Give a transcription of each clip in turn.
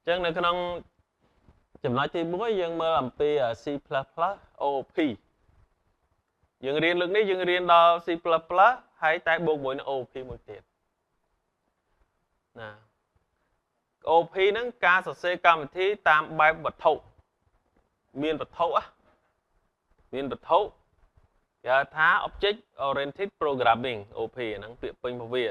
ចឹងនៅក្នុងចំណុចទី1យើងមើលអំពី C++ OOP យើងរៀនលើកនេះយើងរៀនដល់ C++ ហើយតែបូកមួយនឹង OOP មួយទៀតណា OOP ហ្នឹងការសរសេរកម្មវិធីតាមបែបវត្ថុមានវត្ថុមានវត្ថុគេហៅថា Object Oriented Programming OOP ហ្នឹងពាក្យពេញរបស់វា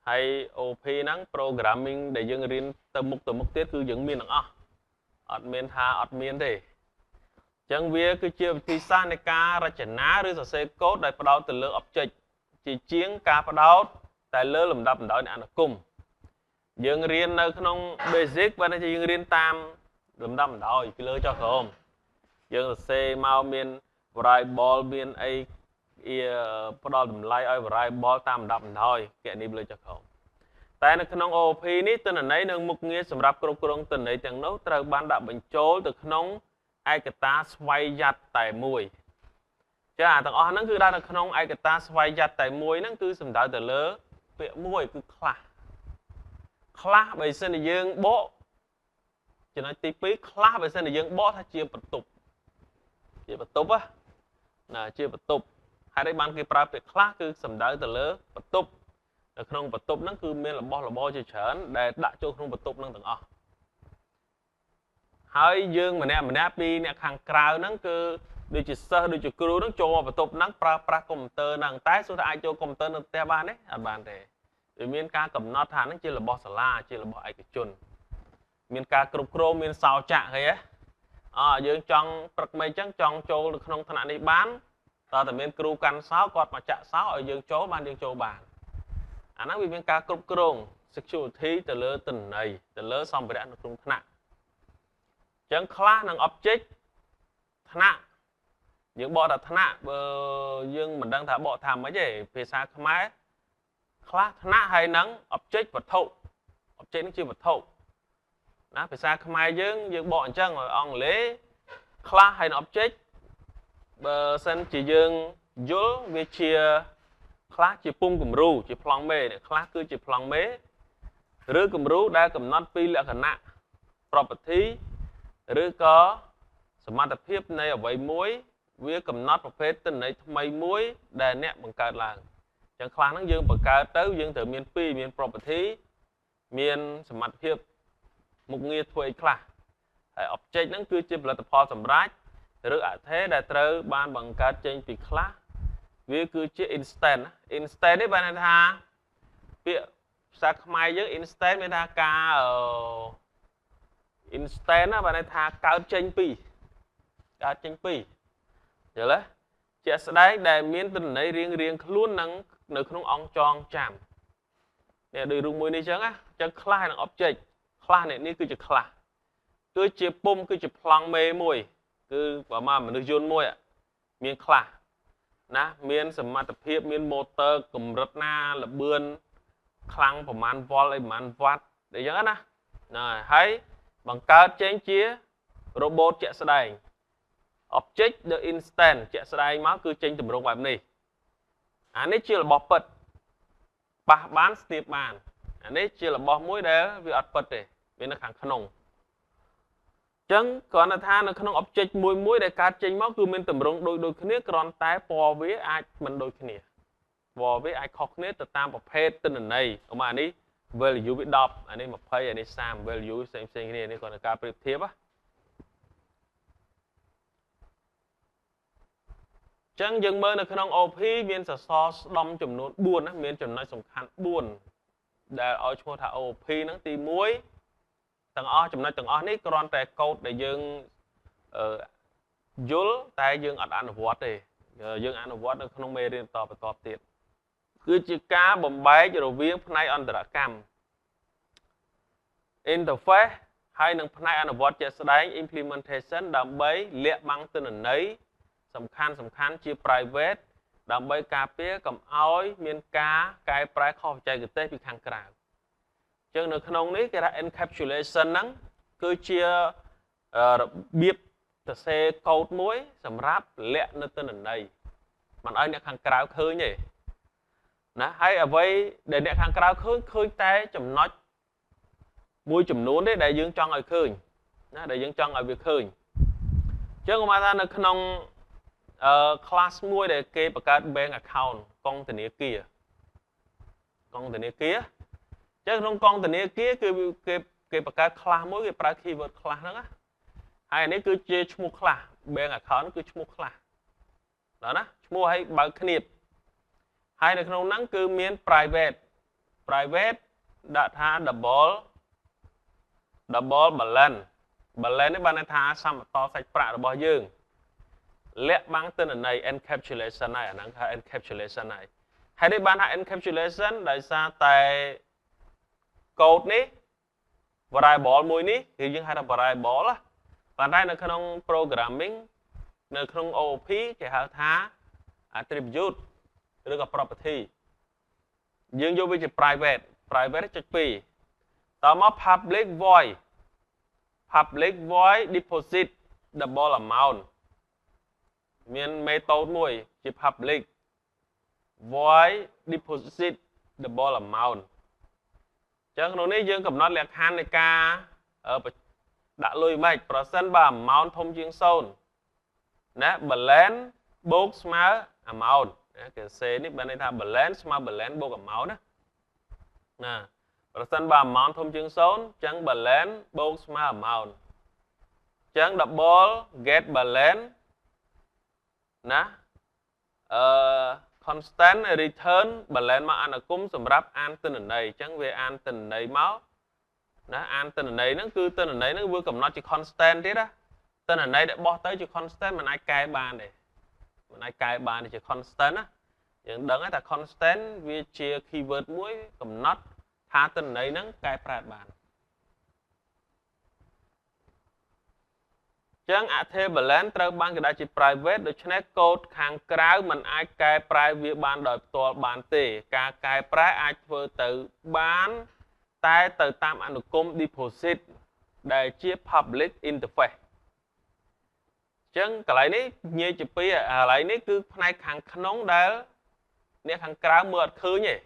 ហើយ OOP ហ្នឹង programming ដែលយើងរៀនទៅមុខទៀតគឺយើងមានទាំងអស់អត់មានថាអត់មានទេអញ្ចឹងវាគឺជាវិធីសាស្ត្រនៃការរចនាឬសរសេរកូដដែលផ្ដោតទៅលើ object ជាជាងការផ្ដោតតែលើលំដាប់លំដោយនៃអនុគមយើងរៀននៅក្នុង basic បើថាយើងរៀនតាមលំដាប់លំដោយពីលើចុះក្រោមយើងសរសេរមកមាន variable មានអីផ្ដល់តម្លៃឲ្យ variable តាមលំដាប់លំដោយគណនីលើចុះក្រោមតែនៅក្នុង OOP នេះទិន្នន័យនិងមុខងារសម្រាប់គ្រប់គ្រងទិន្នន័យទាំងនោះត្រូវបានដាក់បញ្ចូលទៅក្នុងឯកតាស្វ័យយ័តតែមួយចាអាទាំងអស់ហ្នឹងគឺដាក់នៅក្នុងឯកតាស្វ័យយ័តតែមួយហ្នឹងគឺសំដៅទៅលើពាក្យមួយគឺខ្លះបើសិនជាយើងបកចំណុចទី2ខ្លះបើសិនជាយើងបកថាជាបន្ទប់ណាជាបន្ទប់ហើយđâyបានគេប្រើពាក្យខ្លះគឺសំដៅទៅលើបន្ទប់នៅក្នុងបន្ទប់ហ្នឹងគឺមានរបស់របរជាច្រើនដែលដាក់ចូលក្នុងបន្ទប់ហ្នឹងទាំងអស់ហើយយើងម្នាក់ពីអ្នកខាងក្រៅហ្នឹងគឺដូចជាសិស្សដូចជាគ្រូហ្នឹងចូលមកបន្ទប់ហ្នឹងប្រើប្រាស់កុំព្យូទ័រហ្នឹងតែសួរថាអាចចូលកុំព្យូទ័រនៅផ្ទះបានទេអត់បានទេវាមានការកំណត់ថាហ្នឹងជារបស់សាលាជារបស់ឯកជនមានការគ្រប់គ្រងមានសោចៈឃើញទេយើងចង់ព្រឹកមិនអញ្ចឹងចង់ចូលនៅក្នុងថ្នាក់នេះបានតើតែមានគ្រូកាន់សោគាត់មកចាក់សោឲ្យយើងចូលបានយើងចូលបានអាហ្នឹងវាមានការគ្រប់គ្រង security ទៅលើទិន្នន័យទៅលើសម្ភារៈនៅក្នុងថ្នាក់អញ្ចឹងខ្លះនឹង object ថ្នាក់យើងបកថាថ្នាក់បើយើងមិនដឹងថាបកថាម៉េចទេភាសាខ្មែរខ្លះថ្នាក់ហើយនឹង object វត្ថុ object នេះជាវត្ថុណាភាសាខ្មែរយើងបកអញ្ចឹងអង់គ្លេសខ្លះហើយនឹង object បើសិនជាយើងយល់វាជាខ្លះជាពុំគំរូជាប្លង់មេខ្លះគឺជាប្លង់មេឬគំរូដែលកំណត់ពីលក្ខណៈ property ឬក៏សមត្ថភាពនៃអ្វីមួយវាកំណត់ប្រភេទទិន្នន័យថ្មីមួយដែលអ្នកបង្កើតឡើងអញ្ចឹងខ្លះហ្នឹងយើងបង្កើតទៅយើងត្រូវមាន2មាន property មានសមត្ថភាពមុខងារធ្វើអីខ្លះហើយ object ហ្នឹងគឺជាផលិតផលសម្រាប់ឬអត្ថេដែលត្រូវបានបង្កើតចេញពីខ្លះវាគឺជា instant នេះបានន័យថាពាក្យភាសាខ្មែរយើង instant មានថាការ instant ណាបានន័យថាកើតចេញពីយល់ទេជាក់ស្ដែងដែលមានទិន្នន័យរៀងខ្លួននឹងនៅក្នុងអង្គចងចាំនេះដូចរូបមួយនេះអញ្ចឹងណាអញ្ចឹងខ្លះនឹង object ខ្លះនេះគឺជាខ្លះគឺជាពុំគឺជាប្លង់មេមួយគឺប្រមាណមនុស្សយន្តមួយមានខ្លះណាមានសមត្ថភាពមាន motor កម្រិតណាលបឿនខ្លាំងប្រមាណវ៉ុលអីប្រមាណវ៉ាត់អីចឹងណាហើយបង្កើតចេញជា robot ជាក់ស្ដែង object the instant ជាក់ស្ដែងមកគឺចេញទម្រង់បែបនេះអានេះជារបស់ពិតប៉ះបានស្ទាបបានអានេះជារបស់មួយដែលវាអត់ពិតទេវានៅខាងក្នុងអញ្ចឹងគ្រាន់តែថានៅក្នុង object មួយដែលកើតចេញមកគឺមានទម្រង់ដូចគ្នាគ្រាន់តែពណ៌វាអាចមិនដូចគ្នាពណ៌វាអាចខុសគ្នាទៅតាមប្រភេទទិន្នន័យឧបមានេះ value វា10អានេះ20អានេះ30 value ផ្សេងគ្នានេះគ្រាន់តែការប្រៀបធៀបចឹងយើងមើលនៅក្នុង OP មានសសរស្ដំចំនួន4ណាមានចំណុចសំខាន់4ដែលឲ្យឈ្មោះថា OP ហ្នឹងទី1ទាំងអស់ចំណុចទាំងអស់នេះគ្រាន់តែកូដដែលយើងយល់តែយើងអត់អនុវត្តទេយើងអនុវត្តនៅក្នុងមេរៀនបន្តទៀតគឺជាការបំបែករវាងផ្នែកអន្តរកម្ម interface ហើយនិងផ្នែកអនុវត្តជាក់ស្ដែង implementation ដើម្បីលាក់បាំងទិន្នន័យសំខាន់ជា private ដើម្បីការពារកុំឲ្យមានការកែប្រែខុសបច្ចេកទេសពីខាងក្រៅអញ្ចឹងនៅក្នុងនេះគេថា encapsulation ហ្នឹងគឺជារបៀបសរសេរកូដមួយសម្រាប់លាក់នៅទិន្នន័យមិនឲ្យអ្នកខាងក្រៅឃើញទេណាហើយអ្វីដែលអ្នកខាងក្រៅឃើញតែចំណុច មួយចំនួនទេដែលយើងចង់ឲ្យឃើញណាដែលយើងចង់ឲ្យវាឃើញអញ្ចឹងខ្ញុំថានៅក្នុងclass មួយដែលគេបង្កើត bank account កងធនាគារអញ្ចឹងក្នុងកងធនាគារគឺគេបង្កើត class មួយគេប្រើ keyword class ហ្នឹងណាហើយនេះគឺជាឈ្មោះ class bank account គឺឈ្មោះ class ដល់ណាឈ្មោះឲ្យបើកគ្នាបហើយនៅក្នុងហ្នឹងគឺមាន private ដាក់ថា double balance នេះបានន័យថាសមតសាច់ប្រាក់របស់យើងលាក់បាំងទិន្នន័យ encapsulation ហើយអាហ្នឹងហៅ encapsulation ហើយនេះបានថា encapsulation ដោយសារតែ code នេះ variable មួយនេះគឺយើងហៅថា variable ណាប៉ុន្តែនៅក្នុង programming នៅក្នុង OOP គេហៅថា attribute ឬក៏ property យើងយកវាជា private ចុច2តមក public void deposit double amount មាន method មួយជា public void deposit double amount ចឹងក្នុងនេះយើងកំណត់លក្ខខណ្ឌនៃការដាក់លុយមិនប្រសិនបើ amount ធំជាង0ណា balance បូកស្មើ amount គេ C នេះបានន័យថា balance ស្មើ balance បូក amount ណាប្រសិនបើ amount ធំជាង0អញ្ចឹង balance បូកស្មើ amount អញ្ចឹង double get balance ណាconstant return balance មកអនុគមសម្រាប់អានទិន្នន័យអញ្ចឹងវាអានទិន្នន័យមកណាអានទិន្នន័យហ្នឹងគឺទិន្នន័យហ្នឹងវាកំណត់ជា constant ទៀតណាទិន្នន័យដែលបោះទៅជា constant មិនអាចកែបានទេជា constant ណាយើងដឹងហើយថា constant វាជា keyword មួយកំណត់ថាទិន្នន័យហ្នឹងកែប្រែបានចឹង Active balance ត្រូវបានគេដាក់ជា private ដូច្នេះ code ខាងក្រៅมันអាចកែប្រែវាបានដោយផ្ទាល់បានទេការកែប្រែអាចធ្វើទៅបានតែទៅតាមអនុគម deposit ដែលជា public interface ចឹងកន្លែងនេះនិយាយជាពីរកន្លែងនេះគឺផ្នែកខាងក្នុងដែលអ្នកខាងក្រៅមើលអត់ឃើញទេ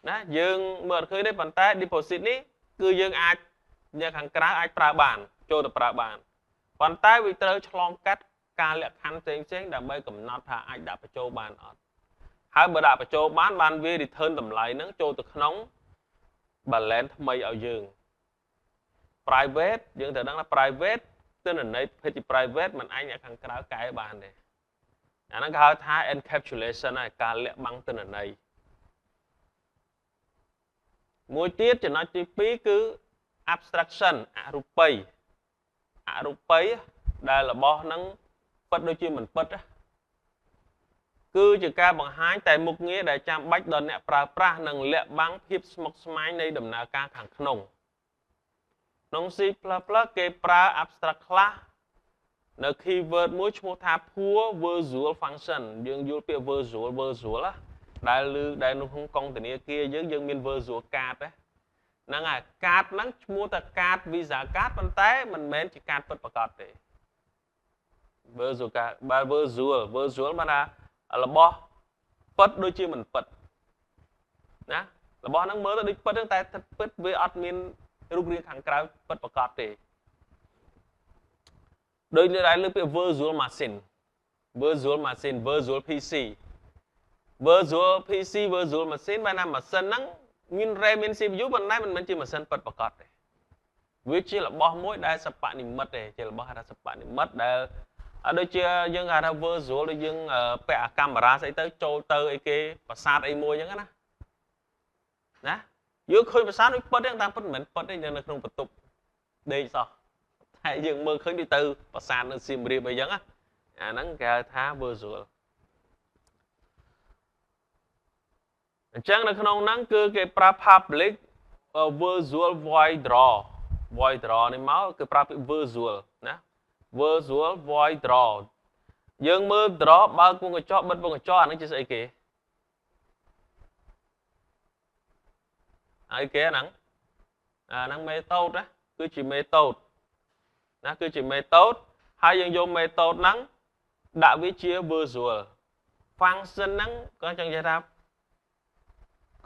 ណាយើងមើលអត់ឃើញទេប៉ុន្តែ deposit នេះគឺយើងអាចអ្នកខាងក្រៅអាចប្រើបានចូលទៅប្រើបានប៉ុន្តែវាត្រូវឆ្លងកាត់ការលក្ខខណ្ឌផ្សេងដើម្បីកំណត់ថាអាចដាក់បញ្ចូលបានអត់ហើយបើដាក់បញ្ចូលបានវា return តម្លៃហ្នឹងចូលទៅក្នុង balance ថ្មីឲ្យយើង private យើងត្រូវដឹងថា private ទិន្នន័យប្រភេទជា private មិនអាចអ្នកខាងក្រៅកែបានទេអាហ្នឹងគេហៅថា encapsulation ហើយការលាក់បាំងទិន្នន័យមួយទៀតចំណុចទី2គឺ abstraction អរូបីដែលរបស់ហ្នឹងពិតដូចជាមិនពិតគឺជាការបង្ហាញតែមុខងារដែលចាំបាច់ដល់អ្នកប្រើប្រាស់និងលាក់បាំងភាពស្មុគស្មាញនៃដំណើរការខាងក្នុងក្នុង C++ គេប្រើ abstract class នៅ keyword មួយឈ្មោះថា pure virtual function យើងយល់ពាក្យ virtual ដែលនៅក្នុងកងធនាគារយើងមាន virtual card ហ្នឹងហើយ card ហ្នឹងឈ្មោះថា card Visa card ប៉ុន្តែមិនមែនជា card ពិតប្រាកដទេ virtual card បើ virtual បានថារបស់ពិតដូចជាមិនពិតណារបស់ហ្នឹងមើលទៅដូចពិតតែពិតវាអត់មានរូបរាងខាងក្រៅពិតប្រាកដទេដោយដែលលើពាក្យ virtual machine virtual PC virtual machine បានថាម៉ាស៊ីនហ្នឹងមាន RAM មាន CPU ប៉ុន្តែមិនមែនជាម៉ាស៊ីនពិតប្រាកដទេវាជារបស់មួយដែលសព្វនិមិត្តទេជារបស់ហៅថាសព្វនិមិត្តដែលដូចជាយើងហៅថា virtual ដូចយើងពាក់អាកាមេរ៉ាស្អីទៅចូលទៅអីគេប្រាសាទអីមួយអញ្ចឹងណាយើងឃើញប្រាសាទដូចពិតទេតាមពិតមិនមែនពិតទេនៅក្នុងបន្ទប់ដេកសោះតែយើងមើលឃើញដូចទៅប្រាសាទនៅសៀមរាបអីចឹងអាហ្នឹងគេហៅថា virtual អញ្ចឹងនៅក្នុងហ្នឹងគឺគេប្រើ public virtual void draw នេះមកគឺប្រើពាក្យ virtual ណា virtual void draw យើងមើល draw បើកវងកញ្ចក់បិទវងកញ្ចក់អាហ្នឹងជាស្អីគេហើយគេហ្នឹងអាហ្នឹង method ណាគឺជា method ណាគឺជា method ហើយយើងយក method ហ្នឹងដាក់វាជា virtual function ហ្នឹងក៏ចង់និយាយថា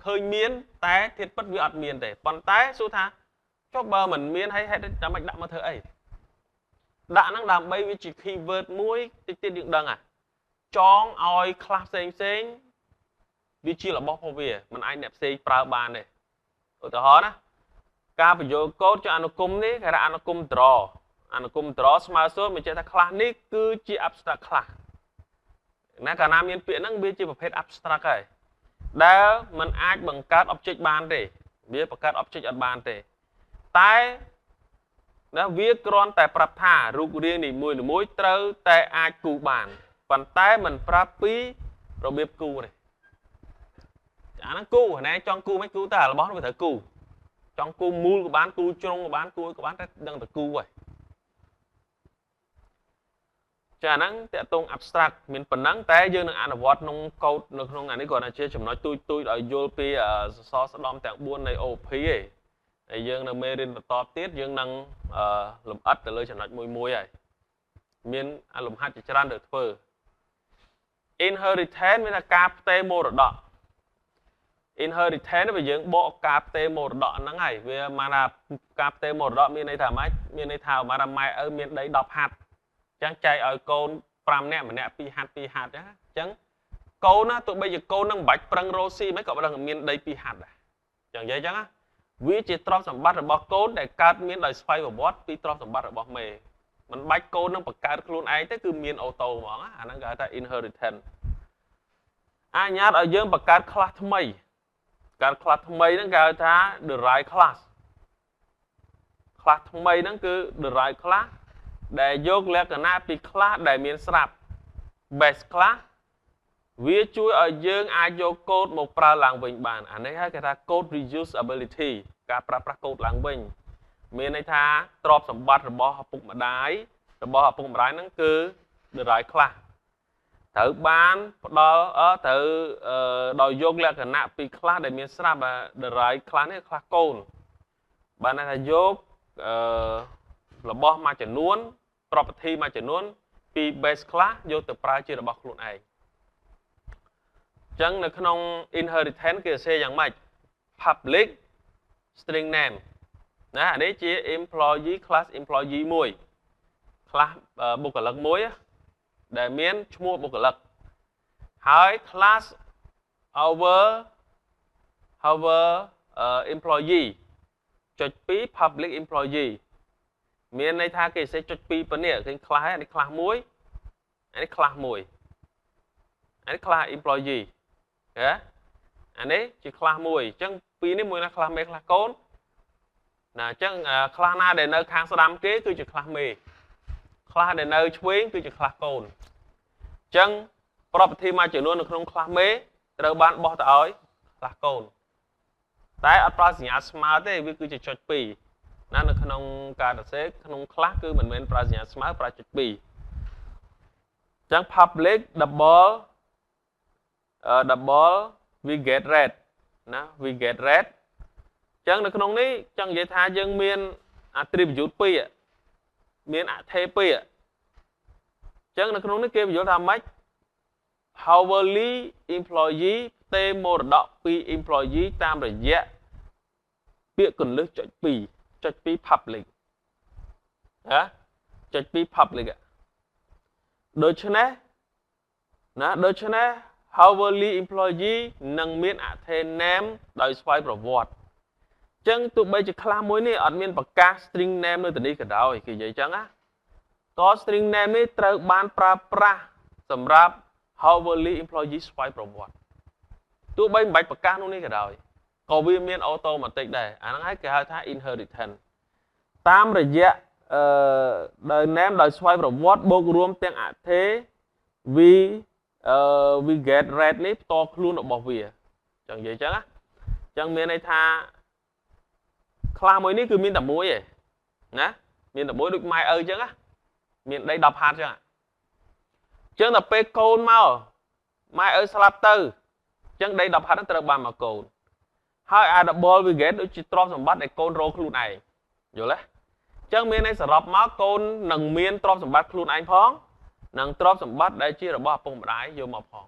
ឃើញមានតែធាតុពិតវាអត់មានទេប៉ុន្តែសួរថា cho bờ mình miên hay đám mạch đạm mà thơ ấy đã năng làm bay với chỉ khi vượt mũi tích tiên điện đằng à chong oi class sen vì chỉ là bóc hồ về mình ai nẹp xây prao bàn này ở từ đó đó ca bây giờ code cho anh cung ní cái là anh cung draw smart số mình chơi ta class ní cứ chỉ abstract class nãy cả nam nhân viện năng biết chỉ một hết abstract ấy đã mình ai bằng card object bàn để biết bằng card object ở bàn để tại đó viết con tại prap thả rút riêng thì mùi trâu tại ai cụ bàn còn tại mình prap pi rồi biết cụ này chả nó cụ này trong cụ mấy cụ ta là bó nó phải thở cụ trong cụ mua của bán cụ trong của bán cụ của bán đang được cụ vậy chả nắng tệ tung abstract mình phần nắng té dương được ăn vót nông câu được nông này gọi là chia chấm nói tôi ở vô pi so sẽ đom tẹo buôn này ổ phí ấy dương là mê lên to tiết dương năng lùm ất từ lời chấm nói mùi ấy miền lùm hai chỉ ra được phơ inheritance với là cáp tê mô rồi đó inheritance nó phải dưỡng bộ cáp tê mô rồi đó nó ngày vì mà là cáp tê mô rồi đó miền này thảo máy miền này thảo mà là mai ở miền đấy đọc hạt chẳng chạy ở con pram nè mà nè pi hạt á chẳng câu nó tụi bây giờ câu năng bạch prang rosi mấy cậu đang miền đây pi hạt à chẳng vậy chẳng á vì chỉ tròn sầm bắt rồi bỏ code để cắt miền đời xoay vào bot pi tròn sầm bắt rồi bỏ mề mình bạch code nó bật cắt luôn ấy thế cứ miền ô tô mà á nó gọi là inheritance ai nhát ở dưới bật cắt class mây nó gọi là derived class mây nó cứ derived class để dốc lẽ cái na pi class để miền srap base class vì chui ở dương ai vô code một pra làng bình bản anh ấy hay cái ta code reusability cả pra code làng bình miền này tha drop sầm bát rồi bỏ học bụng mà đái nó cứ derived class thử ban đó thử đòi dốc lẽ cái na pi class để miền srap và derived class này class code bạn này là dốc là bỏ mà chẩn nuôn property mà chẩn nuôn pi base class vô từ pra chia là bỏ luôn này chẳng là không inheritance kia xe dạng mạch public string name nè đấy chia employee class employee mùi class bộ cả lực mối để miễn mua bộ cả lực hai class over employee cho pi public employee miền này tha cái sẽ cho pi vấn đề cái class muối anh class employee anh ấy chỉ class muối chẳng pi này muối là class mấy class côn là chẳng class na để nơi khang đam kế cứ chỉ class mì class để nơi chuyên cứ chỉ class côn chẳng property mà chỉ luôn được không class mê từ bạn bỏ tới class côn tại ở pro nhà smart thế vì cứ chỉ cho pi nên là không cả đặc sẽ không class cứ mình pro nhà smart pro cho pi chẳng public double we get red nè we get red chẳng được không ní chẳng vậy tha dân miền attribute pi ạ miền thay pi ạ chẳng được không ní kia ví dụ tham mấy hourly employee t một đọ pi employee tam rồi dạ việc cần lực cho pi public hả cho pi public ạ đối cho nên hourly employee nâng miễn thêm name đời xoay reward chẳng tụi bây giờ class mối này ở miễn bậc ca string name nơi tình đi cả đó thì vậy chẳng á có string name nàyត្រូវបានប្រើប្រាស់សម្រាប់ hourly employee xoay reward tụi bây bạch bậc ca luôn đi cả đó có vì miễn automatic đây anh ấy cái hai inheritance tam rồi dạ đời name đời xoay reward bốc rùm tiếng thế vì we get red này to luôn ở bảo vệ chẳng vậy chắc á chẳng miền này tha class mới ní cứ miền đập muối vậy nè miền đập muối được mai ơi chắc á miền đây đập hạt chưa chẳng đập pe côn mau mai ơi slap tư chẳng đây đập hạt nó từ bàn mà côn hai ai đập ball we get đôi chỉ drop xong bắt để côn roll luôn này rồi đấy chẳng miền này sẽ drop máu côn nâng miền drop xong bắt luôn anh phong năng trộm sầm bắt đây chỉ là bỏ bông đái vô mập hòn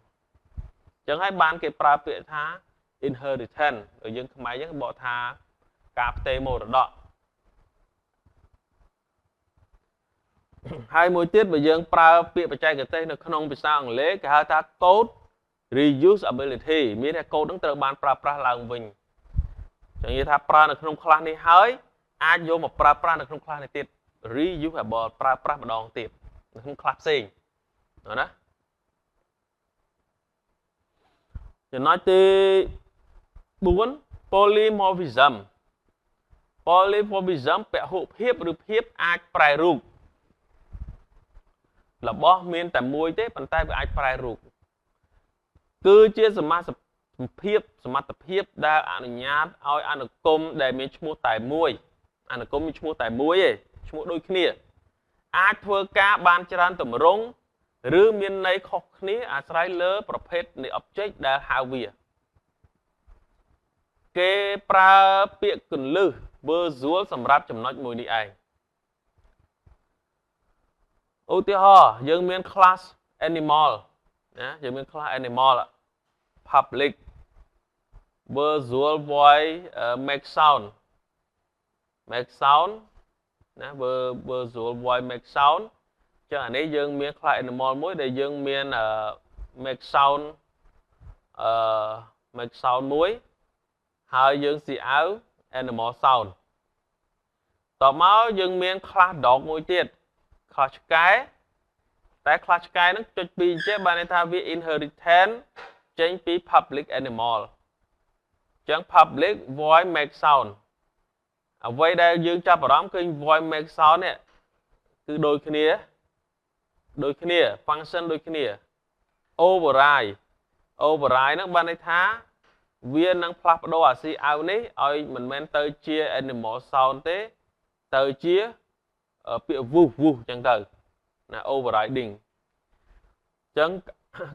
chẳng hay ban cái pra bệ tha inheritance ở những máy những bộ tha cáp tê một đó hai môi tiết và dương pra bịa bạch trai cái tên nó không bị sao lễ cái hai ta code reusability miễn là code đứng từ bàn pra làm mình chẳng như ta pra nó không class này hơi ai vô một pra nó không class này tiết reusable pra mà đòn tiết nó không class gì đó thì nói tới 4 polymorphism polymorphism ពហុភាពឬភាពអាចប្រែរូបរបស់មានតែមួយទេប៉ុន្តែវាអាចប្រែរូបគឺជាសមត្ថភាពដែលអនុញ្ញាតឲ្យអនុគមដែលមានឈ្មោះតែមួយអនុគមមានឈ្មោះតែមួយទេឈ្មោះដូចគ្នាអាចធ្វើការបានច្រើនទម្រង់ឬមានន័យខុសគ្នាអាស្រ័យលើប្រភេទនៃ object ដែលហៅវាគេប្រើពាក្យគន្លឹះ visual សម្រាប់ចំណុចមួយនេះឯងឧទាហរណ៍យើងមាន class animal ណាយើងមាន class animal public visual voice make soundណា visual voice make sound ចឹងអានេះយើងមាន class animal មួយដែលយើងមាន make sound មួយហើយយើងស៊ីអៅ animal sound តមកយើងមាន class dog មួយទៀត class ឆ្កែតែ class ឆ្កែហ្នឹងចុចពីអញ្ចឹងបានន័យថាវា inheritance ចេញពី public animal ចឹង public voice make sound អ្វីដែលយើងចាប់អារម្មណ៍ឃើញ voice make sound នេះគឺដូចគ្នា function ដូចគ្នា override ហ្នឹងបានន័យថាវានឹងផ្លាស់ប្ដូរអាស៊ីអៅនេះឲ្យមិនមែនទៅជា animal sound ទេទៅជាពាក្យ woof ចឹងទៅណា overriding ចឹង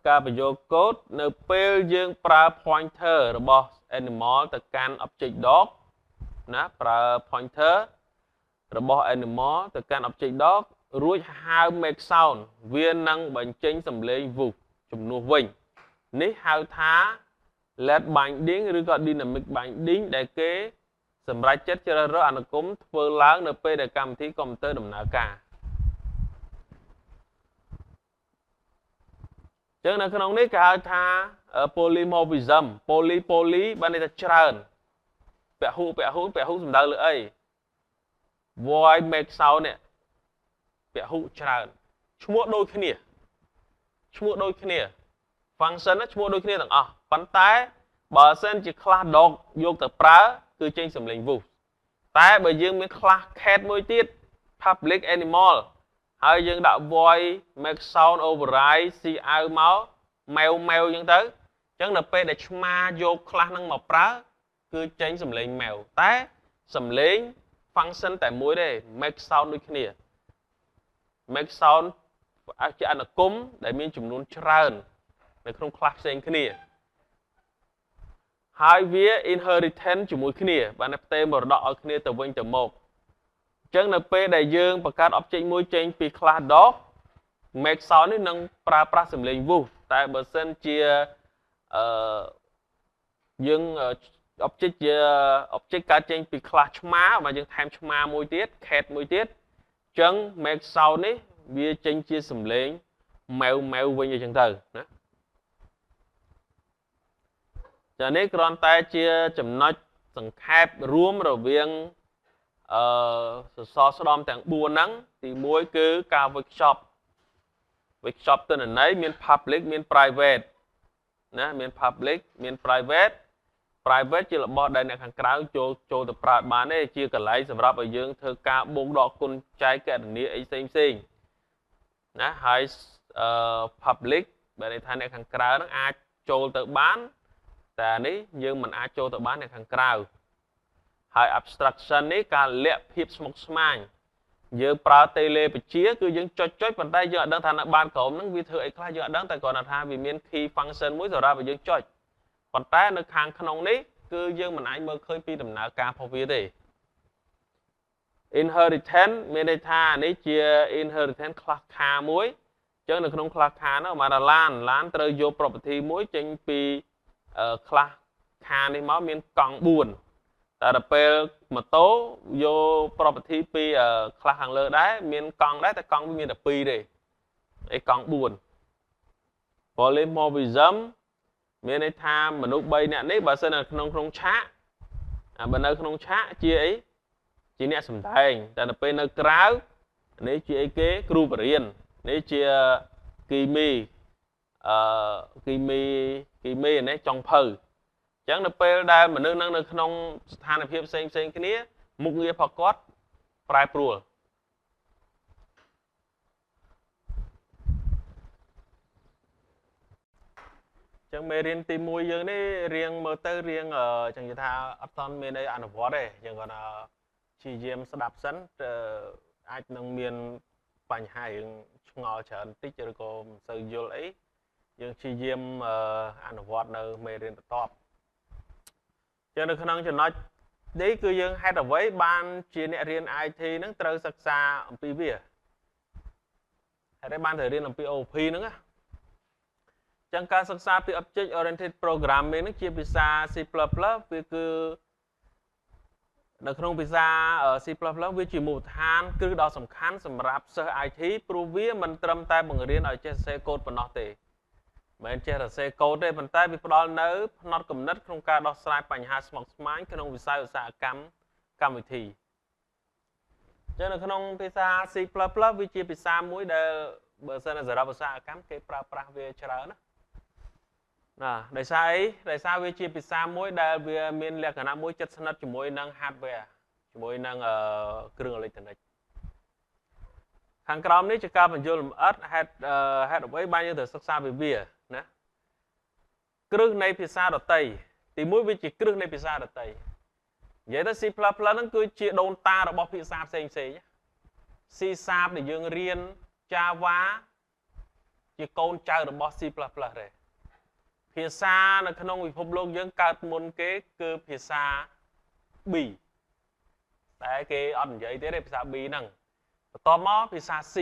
ការបញ្ចូលកូដនៅពេលយើងប្រើ pointer របស់ animal ទៅកាន់ object dog ណាប្រើ pointer របស់ animal ទៅកាន់ object dog រួចហៅ make sound វានឹងបញ្ចេញសំឡេង woof ជំនួសវិញនេះហៅថា let binding ឬក៏ dynamic binding ដែលគេសម្រាប់ចិត្តជ្រើសរើសអនុគមធ្វើឡើងនៅពេលដែលកម្មវិធីកុំព្យូទ័រដំណើរការចឹងនៅក្នុងនេះគេហៅថា polymorphism poly បានន័យថាច្រើនពហុសំដៅលើអី voice make sound នេះពហុច្រើនឈ្មោះដូចគ្នា function ឈ្មោះដូចគ្នាទាំងអស់ប៉ុន្តែបើសិនជា class dog យកទៅប្រើគឺចេញសំឡេង woof តែបើយើងមាន class cat មួយទៀត public animal ហើយយើងដាក់ voice make sound override ស៊ីអៅមកម៉ែវអញ្ចឹងទៅអញ្ចឹងនៅពេលដែលឆ្មាយក class ហ្នឹងមកប្រើគឺចេញសំឡេងម៉ែវតែសំឡេង function តែមួយទេ make sound ដូចគ្នា make sound ជាអនុគមដែលមានចំនួនច្រើននៅក្នុង class ផ្សេងគ្នាហើយវា inheritance ជាមួយគ្នាបានតែផ្ទេរមរតកឲ្យគ្នាទៅវិញទៅមកអញ្ចឹងនៅពេលដែលយើងបង្កើត object មួយចេញពី class dog make sound នេះនឹងប្រើប្រាស់សំឡេង woof តែបើសិនជាយើង object ជា object កើតចេញពី class ឆ្មាបើយើងថែមឆ្មាមួយទៀត cat មួយទៀតអញ្ចឹង make sound នេះវាចេញជាសំឡេងម៉ែវវិញអញ្ចឹងទៅណាចានេះគ្រាន់តែជាចំណុចសង្ខេបរួមរវាងសសរស្តម្ភទាំង4ហ្នឹងទី1គឺការ workshop ទិន្នន័យមាន public មាន private ណាមាន public មាន private ជារបស់ដែលអ្នកខាងក្រៅចូលទៅប្រើបានទេជាកន្លែងសម្រាប់ឲ្យយើងធ្វើការបូកដកគុណចែកកណនាអីផ្សេងណាហើយ public បែរន័យថាអ្នកខាងក្រៅហ្នឹងអាចចូលទៅបានតែនេះយើងមិនអាចចូលទៅបានអ្នកខាងក្រៅហើយ abstraction នេះការលាក់ភាពស្មុគស្មាញយើងប្រើ tele បជាគឺយើងចុចប៉ុន្តែយើងអត់ដឹងថានៅបានក្រោមហ្នឹងវាធ្វើអីខ្លះយើងអត់ដឹងតែគ្រាន់តែថាវាមាន key function មួយសម្រាប់ឲ្យយើងចុចប៉ុន្តែនៅខាងក្នុងនេះគឺយើងមិនអាចមើលឃើញពីដំណើរការរបស់វាទេ inheritance មានន័យថានេះជា inheritance class ខាមួយអញ្ចឹងនៅក្នុង class ខានោះមកឡានត្រូវយក property មួយចេញពី class ខានេះមកមានកង់ តែដល់ពេលម៉ូតូយក property ពីខ្លះខាងលើដែរមានកង់ដែរតែកង់វាមានតែ2ទេអីកង់4 polymorphism មានន័យថាមនុស្ស3នាក់នេះបើសិននៅក្នុងឆាកបើនៅក្នុងឆាកជាអីជាអ្នកសម្ដែងតែដល់ពេលនៅក្រៅនេះជាអីគេគ្រូបរិញ្ញានេះជាគីមីគីមីនេះចុងភៅអញ្ចឹងនៅពេលដែលមនុស្សនឹងនៅក្នុងស្ថានភាពផ្សេងគ្នាមុខងាររបស់គាត់ប្រែប្រួលចឹងមេរៀនទី1យើងនេះរៀងមើលទៅរៀងចឹងនិយាយថាអត់ទាន់មានអីអនុវត្តទេយើងគាត់ព្យាយាមស្ដាប់សិនអាចនឹងមានបញ្ហារឿងឆ្ងល់ច្រើនបន្តិចឬក៏មិនសូវយល់អីយើងព្យាយាមអនុវត្តនៅមេរៀនបន្ទាប់ចឹងនៅក្នុងចំណុចនេះគឺយើងហេតុអ្វីបានជាអ្នករៀន IT ហ្នឹងត្រូវសិក្សាអំពីវាហេតុអីបានត្រូវរៀនអំពី OOP ហ្នឹងណាចឹងការសិក្សាពី Object Oriented Programming ហ្នឹងជាភាសា C++ វាគឺនៅក្នុងភាសា C++ វាជាមូលដ្ឋានគ្រឹះដ៏សំខាន់សម្រាប់សិស្ស IT ព្រោះវាមិនត្រឹមតែបង្រៀនឲ្យចេះសរសេរកូដប៉ុណ្ណោះទេមិនមែនចេះសរសេរកូដទេប៉ុន្តែវាផ្ដល់នៅផ្នត់គំនិតក្នុងការដោះស្រាយបញ្ហាស្មុគស្មាញក្នុងវិស័យឧស្សាហកម្មកម្មវិធីចឹងនៅក្នុងភាសា C++ វាជាភាសាមួយដែលបើសិនជាសម្រាប់ឧស្សាហកម្មគេប្រើប្រាស់វាច្រើនណាដោយសារអីដោយសារវាជាភាសាមួយដែលវាមានលក្ខណៈមួយជិតស្និទ្ធជាមួយនឹង hardware ជាមួយនឹងគ្រឿងអេឡិចត្រូនិកខាងក្រោមនេះជាការបញ្យល់លម្អិតហេតុអ្វីបានយើងត្រូវសិក្សាពីវាណាគ្រឹះនៃភាសាដតីទី1វាជាគ្រឹះនៃភាសាដតីនិយាយទៅ C++ ហ្នឹងគឺជាដូនតារបស់ភាសាផ្សេងC Sharp ដែលយើងរៀន Java ជាកូនចៅរបស់ C++ ទេភាសានៅក្នុងពិភពលោកយើងកើតមុនគេគឺភាសា B តែគេអត់និយាយទេភាសា B ហ្នឹងបន្ទាប់មកភាសា C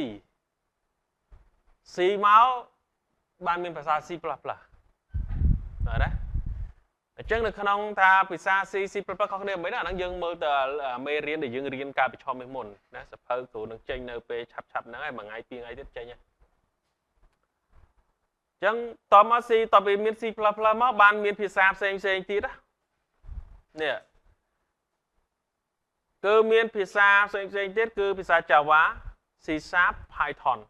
មកបានមានភាសា C++ ណាអញ្ចឹងនៅក្នុងថាភាសា C ខុសគ្នាមិនណាអាហ្នឹងយើងមើលទៅមេរៀនដែលយើងរៀនកាលពីឆមាសមុនណាសភៅគ្រូនឹងចេញនៅពេលឆាប់ហ្នឹងហើយមួយថ្ងៃពីរថ្ងៃទៀតចេញហើយចឹងតមក C តពីមាន C++ មកបានមានភាសាផ្សេងទៀតណានេះគឺមានភាសាផ្សេងទៀតគឺភាសា Java C Sharp Python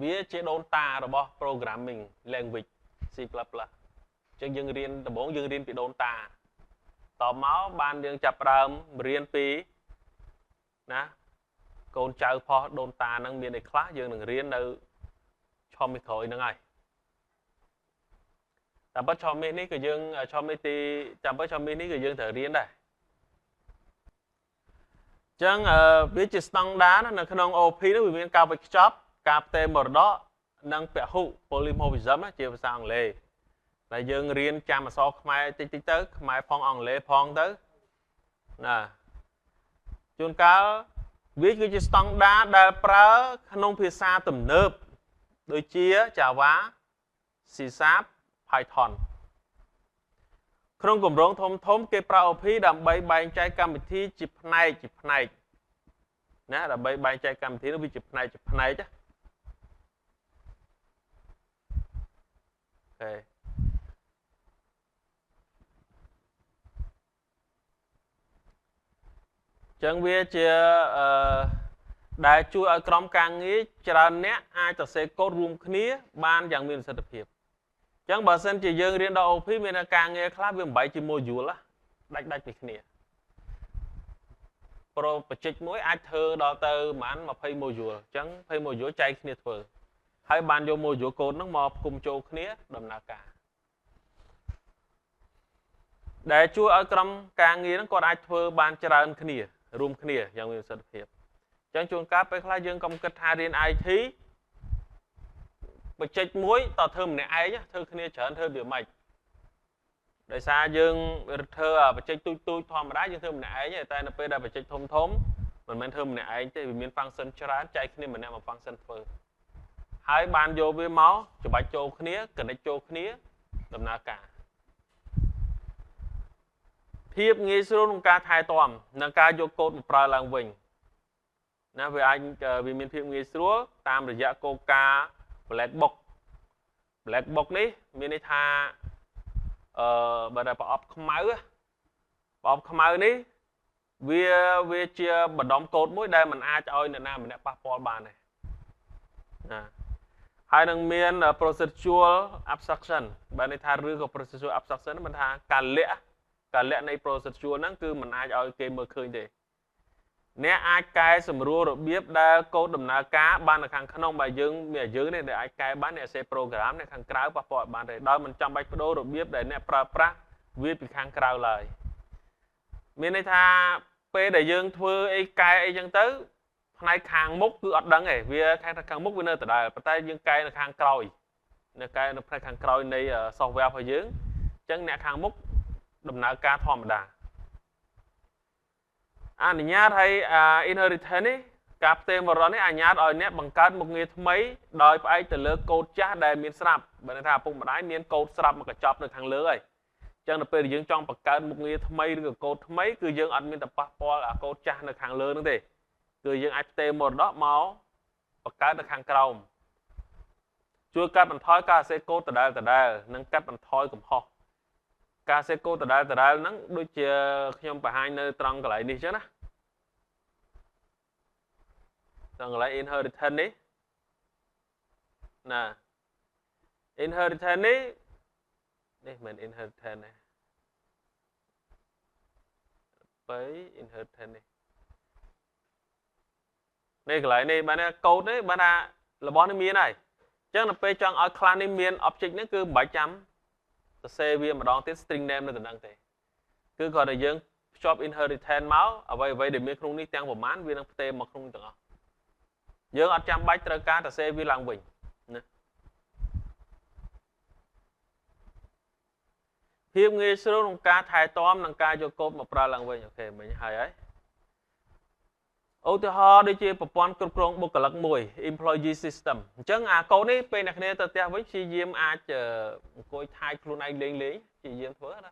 វាជាដូនតារបស់ programming language C++ ចឹងយើងរៀនដំបូងយើងរៀនពីដូនតាតមកបានយើងចាប់ផ្ដើមរៀនពីណាកូនចៅផុសដូនតាហ្នឹងមានអីខ្លះយើងនឹងរៀននៅឆមាសក្រោយហ្នឹងហើយតែបើឆមាសនេះក៏យើងឆមាសទីចាំបើឆមាសនេះក៏យើងត្រូវរៀនដែរចឹងវាជាស្តង់ដារនៅក្នុង OP នេះវាមានការវេចខ្ចប់ការផ្ទេរមរតកនិងពហុ polymorphism ជាភាសាអង់គ្លេសតែយើងរៀនចាំអក្សរខ្មែរតិចទៅខ្មែរផងអង់គ្លេសផងទៅណាជួនកាលវាគឺជាស្តង់ដារដែលប្រើក្នុងភាសាទំនើបដូចជា Java C Sharp Python ក្នុងគម្រោងធំគេប្រើ OP ដើម្បីបែងចែកកម្មវិធីជាផ្នែកណាដើម្បីបែងចែកកម្មវិធីនោះវាជាផ្នែកអូខេចឹងវាជាដែលជួយឲ្យក្រុមការងារច្រើនអ្នកអាចសរសេរកូដរួមគ្នាបានយ៉ាងមានប្រសិទ្ធភាពអញ្ចឹងបើសិនជាយើងរៀនដល់ OP មានការងារខ្លះវាមិនបែកជា module ដាច់ពីគ្នាប្រូបច្ចេកមួយអាចធ្វើដល់ទៅប្រហែល20 module អញ្ចឹង20 module ចែកគ្នាធ្វើហើយបានយក module កូដហ្នឹងមកផ្គុំចូលគ្នាដំណើរការដែលជួយឲ្យក្រុមការងារហ្នឹងគាត់អាចធ្វើបានច្រើនគ្នារួមគ្នាយ៉ាងមានប្រសិទ្ធភាពអញ្ចឹងជួនកាលពេលខ្លះយើងកុំគិតថារៀន IT បច្ចេកមួយតើធ្វើម្នាក់ឯងធ្វើគ្នាច្រើនធ្វើវាម៉េចដោយសារយើងធ្វើបច្ចេកទូចធម្មតាយើងធ្វើម្នាក់ឯងតែនៅពេលដែលបច្ចេកធំមិនមែនធ្វើម្នាក់ឯងទេវាមាន function ច្រើនចែកគ្នាម្នាក់មួយ function ធ្វើហើយបានយកវាមកច្បាច់ចូលគ្នា connect ចូលគ្នាដំណើរការ ភាពងាយស្រួលក្នុងការថែទាំនិងការយកកូដមកប្រើឡើងវិញណាវាអាចវាមានភាពងាយស្រួលតាមរយៈគោលការណ៍ black box នេះមានន័យថាបើតែប្រអប់ខ្មៅនេះវាជាបណ្ដុំកូដមួយដែលมันអាចឲ្យអ្នកណាម្នាក់ប៉ះពាល់បានដែរណាហើយនឹងមាន procedural abstraction បើន័យថាឬក៏ procedural abstraction มันថាការលាក់នៃ procedural ហ្នឹងគឺมันអាចឲ្យគេមើលឃើញទេអ្នកអាចកែសម្រួលរបៀបដែលកូដដំណើរការបាននៅខាងក្នុងបើយើងនេះដែលអាចកែបានអ្នកសេ program អ្នកខាងក្រៅប៉ះពាល់បានទេដោយមិនចាំបាច់បដូររបៀបដែលអ្នកប្រើប្រាស់វាពីខាងក្រៅឡើយមានន័យថាពេលដែលយើងធ្វើអីកែអីចឹងទៅផ្នែកខាងមុខគឺអត់ដឹងទេវាខាងមុខវានៅដដែលប៉ុន្តែយើងកែនៅខាងក្រោយនៅកែនៅផ្នែកខាងក្រោយនៃ software របស់យើងអញ្ចឹងអ្នកខាងមុខដំណើរការធម្មតាអនុញ្ញាតឲ្យ inheritance នេះការផ្ទេរមរតកនេះអនុញ្ញាតឲ្យអ្នកបង្កើតមុខងារថ្មីដោយផ្អែកទៅលើកូដចាស់ដែលមានស្រាប់បើន័យថាឪពុកម្ដាយមានកូដស្រាប់មកកញ្ចប់នៅខាងលើហើយអញ្ចឹងដល់ពេលយើងចង់បង្កើតមុខងារថ្មីឬក៏កូដថ្មីគឺយើងអត់មានតែប៉ះពាល់អាកូដចាស់នៅខាងលើនោះទេគឺយើងអាចផ្ទេរមរតកមកបង្កើតនៅខាងក្រោមជួយកាត់បន្ថយការសេកូដដដែលនិងកាត់បន្ថយកំហុសការសេកូដដដែលហ្នឹងដូចជាខ្ញុំបង្ហាញនៅត្រង់កន្លែងនេះចឹងណាត្រង់កន្លែង inheritance នេះណា inheritance នេះមិន inheritance ទេបើ inheritance នេះកន្លែងនេះបានថាកូដនេះបានថារបស់នេះមានហើយអញ្ចឹងដល់ពេលចង់ឲ្យ class នេះមាន object នេះគឺមិនបាច់ចាំសរសេរវាម្ដងទៀត string name នៅតំណែងទេគឺគាត់តែយើងភ្ជាប់ inheritance មកអ្វីដែលមានក្នុងនេះទាំងប្រមាណវានឹងផ្ទេរមកក្នុងទាំងអស់យើងអត់ចាំបាច់ត្រូវការសរសេរវាឡើងវិញណាភាពងាយស្រួលក្នុងការថែទាំនិងការយកកូដមកប្រើឡើងវិញអូខេមិញហើយឧទាហរណ៍ដូចជាប្រព័ន្ធគ្រប់គ្រងបុគ្គលិកមួយ employee system អញ្ចឹងអាកូដនេះពេលអ្នកគ្នាទៅផ្ទះវិញព្យាយាមអាចអង្គុយថែខ្លួនឯងលេងព្យាយាមធ្វើណា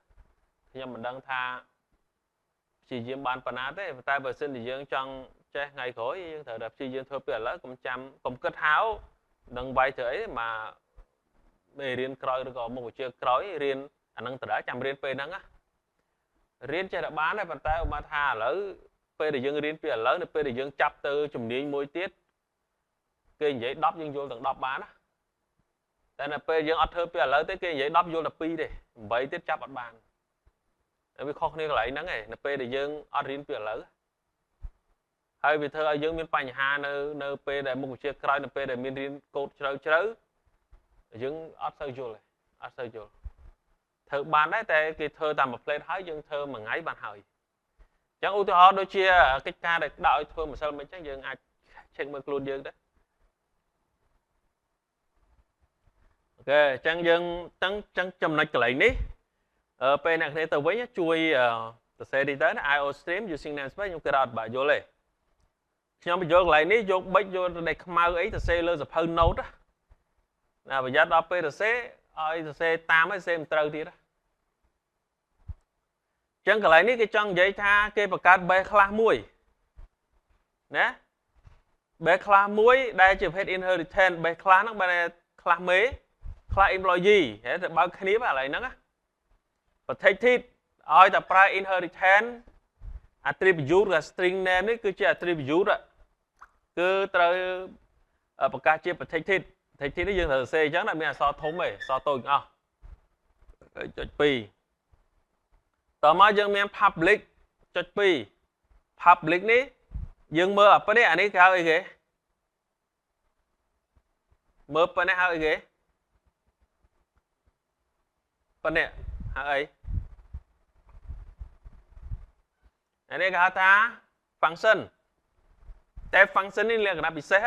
ខ្ញុំមិនដឹងថាព្យាយាមបានប៉ុណ្ណាទេតែបើសិនជាយើងចង់ចេះថ្ងៃក្រោយយើងត្រូវតែព្យាយាមធ្វើពីឥឡូវកុំគិតហៅនឹងវាយទៅអីមកមេរៀនក្រោយឬក៏មុខវិជ្ជាក្រោយរៀនអានឹងដដែលចាំរៀនពេលហ្នឹងណារៀនចេះតែបានតែប៉ុន្តែឧបមាថាឥឡូវពេលដែលយើងរៀនពីឥឡូវនៅពេលដែលយើងចាប់ទៅជំនាញមួយទៀតគេនិយាយ10យើងយល់ទាំង10បានណាតែនៅពេលយើងអត់ធ្វើពីឥឡូវទេគេនិយាយ10យល់តែ2ទេ8ទៀតចាប់អត់បានវាខុសគ្នាកន្លែងហ្នឹងឯងនៅពេលដែលយើងអត់រៀនពីឥឡូវហើយវាធ្វើឲ្យយើងមានបញ្ហានៅពេលដែលមុខវិជ្ជាក្រោយនៅពេលដែលមានរៀនកូដជ្រៅយើងអត់សូវយល់ធ្វើបានដែរតែគេធ្វើតាមមួយផ្លេតហើយយើងធ្វើមួយថ្ងៃបានហើយអញ្ចឹងឧទាហរណ៍ដូចជាកិច្ចការដែលដាក់ឲ្យធ្វើម្សិលមិញអញ្ចឹងយើងអាច check មើលខ្លួនយើងដែរអូខេអញ្ចឹងយើងចំណុចកន្លែងនេះពេលអ្នកគ្នាទៅវិញជួយសរសេរតិចទៅណា IO stream using namespace ខ្ញុំគិតអត់បាក់យល់ទេខ្ញុំបញ្យល់កន្លែងនេះយកប៊ិចយកដែលខ្មៅអីសរសេរលើសភៅ note ណាប្រយ័ត្នដល់ពេលសរសេរឲ្យសរសេរតាមឲ្យសរសេរមិនត្រូវទៀតណាអញ្ចឹងកន្លែងនេះគេចង់និយាយថាគេបង្កើត base class មួយណា base class មួយដែលជា head inheritance base class ហ្នឹងបើ class មេ class employee ហេទៅបើកគ្នាឥឡូវហ្នឹងណា protected ឲ្យតែប្រើ inheritance attribute ឬ string name នេះគឺជា attribute គឺត្រូវប្រកាសជា protected នេះយើងត្រូវសរសេរអញ្ចឹងណាមានអក្សរធំទេអក្សរតូចទាំងអស់ចុច2តមកយើងមាន public ចុច2 public នេះយើងមើលអាប៉ុណ្នេះអានេះគេហៅអីគេមើលប៉ុណ្នេះហៅអីគេប៉ុណ្នេះហៅអីអានេះគេហៅថា function តែ function នេះលក្ខណៈពិសេស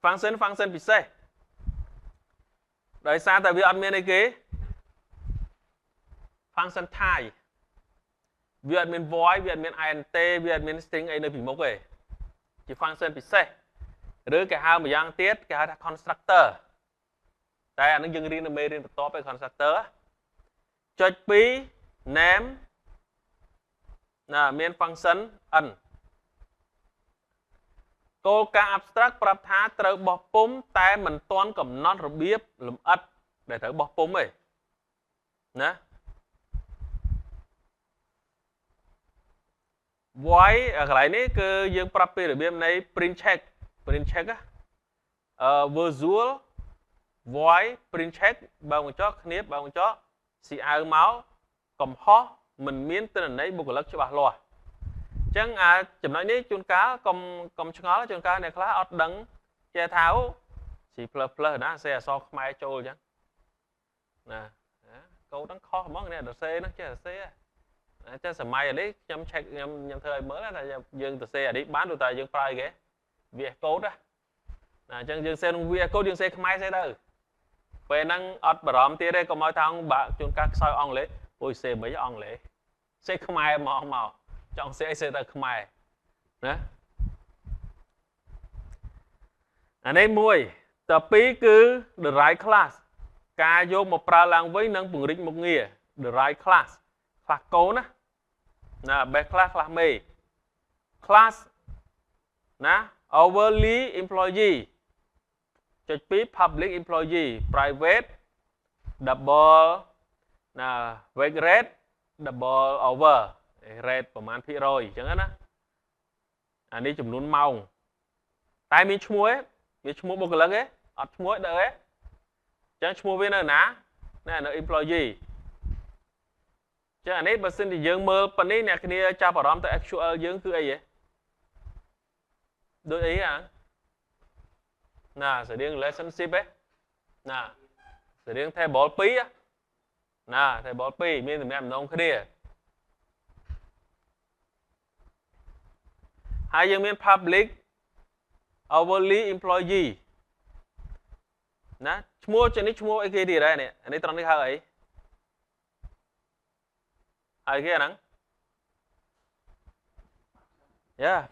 function ពិសេសដោយសារតែវាអត់មានអីគេ function type វាអត់មាន void វាអត់មាន int វាអត់មាន string អីនៅពីមុខទេជា function ពិសេសឬគេហៅម្យ៉ាងទៀតគេហៅថា constructor តែអានឹងយើងរៀននៅមេរៀនបន្ទាប់ឯ constructor ចុច2 name nè miền function n cô ca abstract prap thaត្រូវបោះពុំតែមិនទាន់កំណត់របៀបលម្អិតដែលត្រូវបោះពុំទេណា void កន្លែងនេះគឺយើងប្រាប់ពីរបៀបនៃ print check ណា visual void print check បើកញ្ចក់គ្នាបើកញ្ចក់ស៊ីអៅមកកំហុសមិនមានទិន្នន័យបុគ្គលិកច្បាស់លាស់អញ្ចឹងចំណុចនេះជួនកាលកុំឆ្ងល់ជួនកាលអ្នកខ្លះអត់ដឹងចេះថាអូ C++ ណាសេអក្សរខ្មែរចូលអញ្ចឹងណាកូដហ្នឹងខុសហ្មងអ្នកសរសេរហ្នឹងចេះសរសេរចេះសម័យនេះខ្ញុំ check ខ្ញុំធ្វើឲ្យមើលថាយើងសរសេរអានេះបានដូចតែយើងប្រើគេ VS Code ណាអញ្ចឹងយើងសេក្នុង VS Code យើងសេខ្មែរសេទៅពេលហ្នឹងអត់បារម្ភទៀតទេកុំឲ្យថាបាក់ជួនកាលខ្សោយអង់គ្លេសអូយសេមិនអង់គ្លេសសេខ្មែរមកចង់សេអីសេទៅខ្មែរណាអានេះមួយតពីរគឺ derive class ការយកមកប្រើឡើងវិញនិងពង្រីកមុខងារ derive class កូនណា base class ខ្លះមេ class ណា overly employee ចុច2 public employee private double ណា wage rate double over rate ប្រមាណភាគរយអញ្ចឹងណាអានេះចំនួនម៉ោងតែមានឈ្មោះទេវាឈ្មោះបុគ្គលិកទេអត់ឈ្មោះដែរទេអញ្ចឹងឈ្មោះវានៅណានៅ employee ចឹងអានេះបើសិនជាយើងមើលប៉ុណ្នេះអ្នកគ្នាចាប់អារម្មណ៍ទៅ SQL យើងគឺអីហ៎ដូចអីណាស្តៀង relationship ឯណាស្តៀង table 2ណា table 2មានតំណែងម្ដងគ្នាហើយយើងមាន public overly employee ណាឈ្មោះចេះនេះឈ្មោះអីគេទៀតដែរនេះអានេះត្រង់នេះហៅអីហើយគេហ្នឹង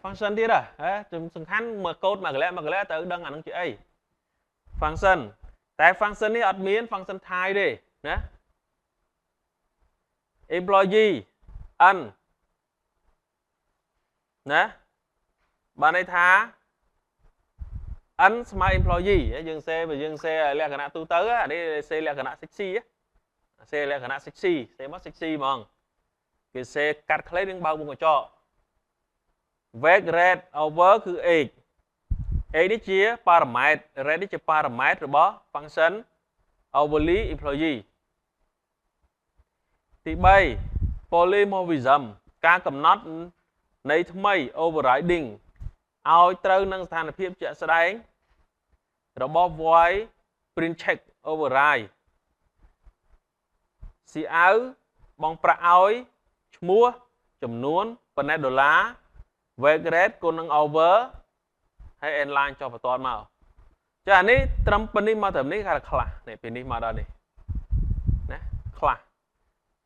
function ទៀតសំខាន់មើលកូដមួយកលៈទៅដឹងអាហ្នឹងជាអី function តែ function នេះអត់មាន function type ទេណា employee n ណាបានន័យថា n ស្មើ employee យើងសេលក្ខណៈទូទៅអានេះសេលក្ខណៈ sexy សេលក្ខណៈ sexy សេមក sexy ហ្មងគេសេកាត់ខ្លីនឹងបើកមុខកញ្ចក់ wage rate over គឺ age នេះជា parameter rate នេះជា parameter របស់ function overly employee ទី3 polymorphism ការកំណត់ន័យថ្មី overriding ឲ្យត្រូវនឹងស្ថានភាពជាក់ស្ដែងរបស់ void print check override ស៊ីអៅបងប្រាក់ឲ្យឈ្មោះចំនួនប៉ុណ្ណេះដុល្លារ wage rate គុណនឹង over ហើយ inline ចុះបន្តមកចាអានេះត្រឹមប៉ុណ្នេះមកត្រឹមនេះគេថាខ្លះនេះពីនេះមកដល់នេះណាខ្លះ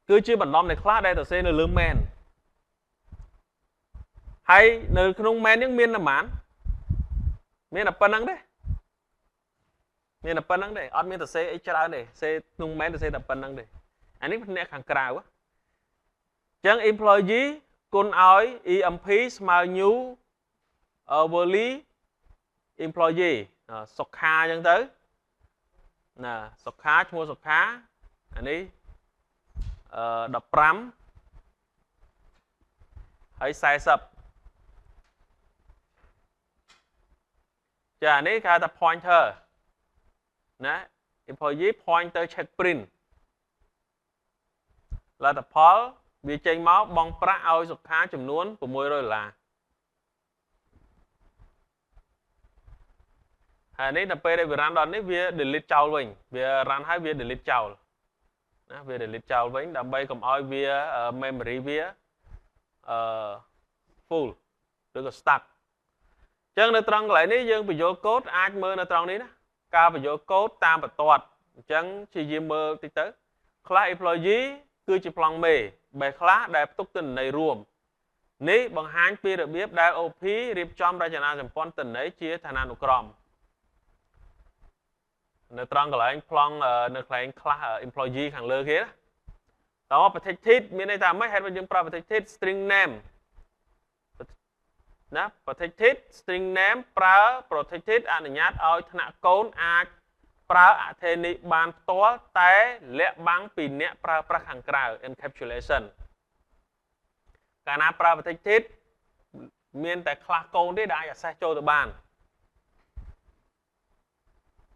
គឺជាបណ្ដំនៃខ្លះដែលទៅសេនៅលើ main ហើយនៅក្នុង main នេះមានប្រហែលមានតែប៉ុណ្្នឹងទេមានតែប៉ុណ្្នឹងទេអត់មានទៅសេអីច្រើនទេសេក្នុង main ទៅសេតែប៉ុណ្្នឹងទេអានេះអ្នកខាងក្រៅអញ្ចឹង employee គុណឲ្យ EMP ស្មើ new overly employee សុខាអញ្ចឹងទៅណាសុខាឈ្មោះសុខាអានេះ15ហើយ40ចានេះគេហៅថា pointer ណា employee point ទៅ check print លទ្ធផលវាចេញមកបង់ប្រាក់ឲ្យសុខាចំនួន$600ហើយនេះដល់ពេលដែលវា run ដល់នេះវា delete ចោលវិញវា run ហើយវា delete ចោលណាវា delete ចោលវិញដើម្បីកុំឲ្យវា memory វាfull ឬក៏ stuck អញ្ចឹងនៅត្រង់កន្លែងនេះយើងបញ្ចូលកូដអាចមើលនៅត្រង់នេះណាការបញ្ចូលកូដតាមបន្ទាត់អញ្ចឹងជាយាមមើលតិចទៅខ្លះ employee គឺជាប្លង់មេបែបខ្លះដែលផ្ទុកទិន្នន័យរួមនេះបង្ហាញពីរបៀបដែល OP រៀបចំរចនាសម្ព័ន្ធទិន្នន័យជាឋានានុក្រមនៅត្រង់កន្លែងប្លង់នៅកន្លែងខ្លះ employee ខាងលើគេណា តោ protected មានន័យថាម៉េចហេតុបើយើងប្រើ protected string name ណា protected string name ប្រើ protected អនុញ្ញាតឲ្យថ្នាក់កូនអាចប្រើអត្ថេនេះបានផ្ទាល់តែលាក់បាំងពីអ្នកប្រើប្រាស់ខាងក្រៅ encapsulation កាលណាប្រើ protected មានតែខ្លះកូនទេដែលអាច access ចូលទៅបាន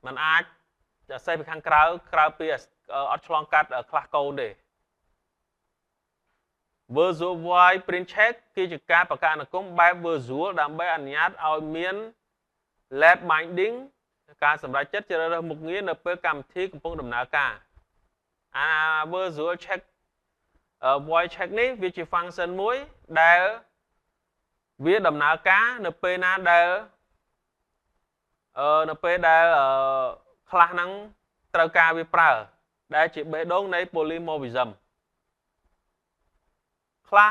มันអាច access ពីខាងក្រៅពីអត់ឆ្លងកាត់ខ្លះកូនទេ Virtual Void Print Check គឺជាការបង្កើតអនុគមបែប Virtual ដើម្បីអនុញ្ញាតឲ្យមាន Lab Binding ការសម្រេចចិត្តជ្រើសរើសមុខងារនៅពេលកម្មវិធីកំពុងដំណើរការ Virtual Check Void Check នេះវាជា function មួយដែលវាដំណើរការនៅពេលណាដែលខ្លះហ្នឹងត្រូវការវាប្រើដែលជាបេះដូងនៃ polymorphism ខ្លះ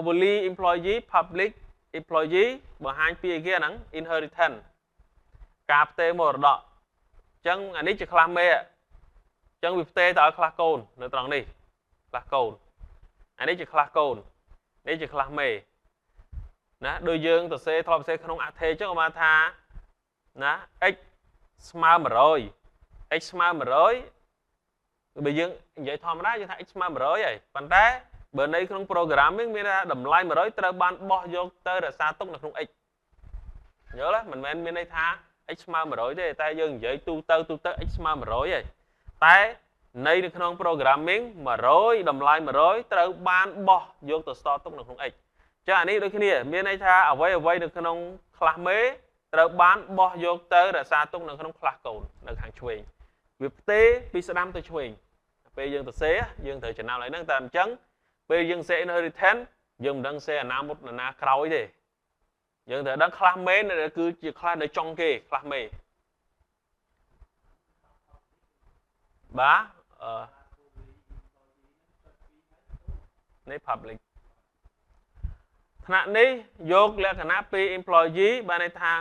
volley employee public employee បង្ហាញពីអីគេហ្នឹង inheritance ការផ្ទេរមរតកអញ្ចឹងអានេះជាខ្លះមេអញ្ចឹងវាផ្ទេរទៅឲ្យខ្លះកូននៅត្រង់នេះខ្លះកូនអានេះជាខ្លះកូននេះជាខ្លះមេណាដូចយើងសរសេរធ្លាប់សរសេរក្នុងអត្ថេអញ្ចឹងមកថាណា x ស្មើ100 x ស្មើ100បើយើងនិយាយធម្មតាយើងថា x ស្មើ100ហើយប៉ុន្តែបើនៅក្នុង programming មានថាតម្លៃ100ត្រូវបានបោះយកទៅរក្សាទុកនៅក្នុង x យល់ទេមិនមែនមានន័យថា x ស្មើ100ទេតែយើងនិយាយទូទៅ x ស្មើ100ហើយតែនៅក្នុង programming 100តម្លៃ100ត្រូវបានបោះយកទៅស្តុកទុកនៅក្នុង x ចាអានេះដូចគ្នាមានន័យថាអ្វីនៅក្នុងខ្លះមេត្រូវបានបោះយកទៅរក្សាទុកនៅក្នុងខ្លះកូននៅខាងឆ្វេងវាផ្ទេរពីស្ដាំទៅឆ្វេងពេលយើងសរសេរយើងត្រូវចំណាំឲ្យហ្នឹងតែអញ្ចឹងពេលយើងសេ inheritance យើងមិនដឹងសេអាណាមុតណាក្រោយទេយើងត្រូវដឹងខ្លះមេគឺជាខ្លះនៅចុងគេខ្លះមេបាទនេះ public ថ្នាក់នេះយកលក្ខណៈពី employee បានន័យថា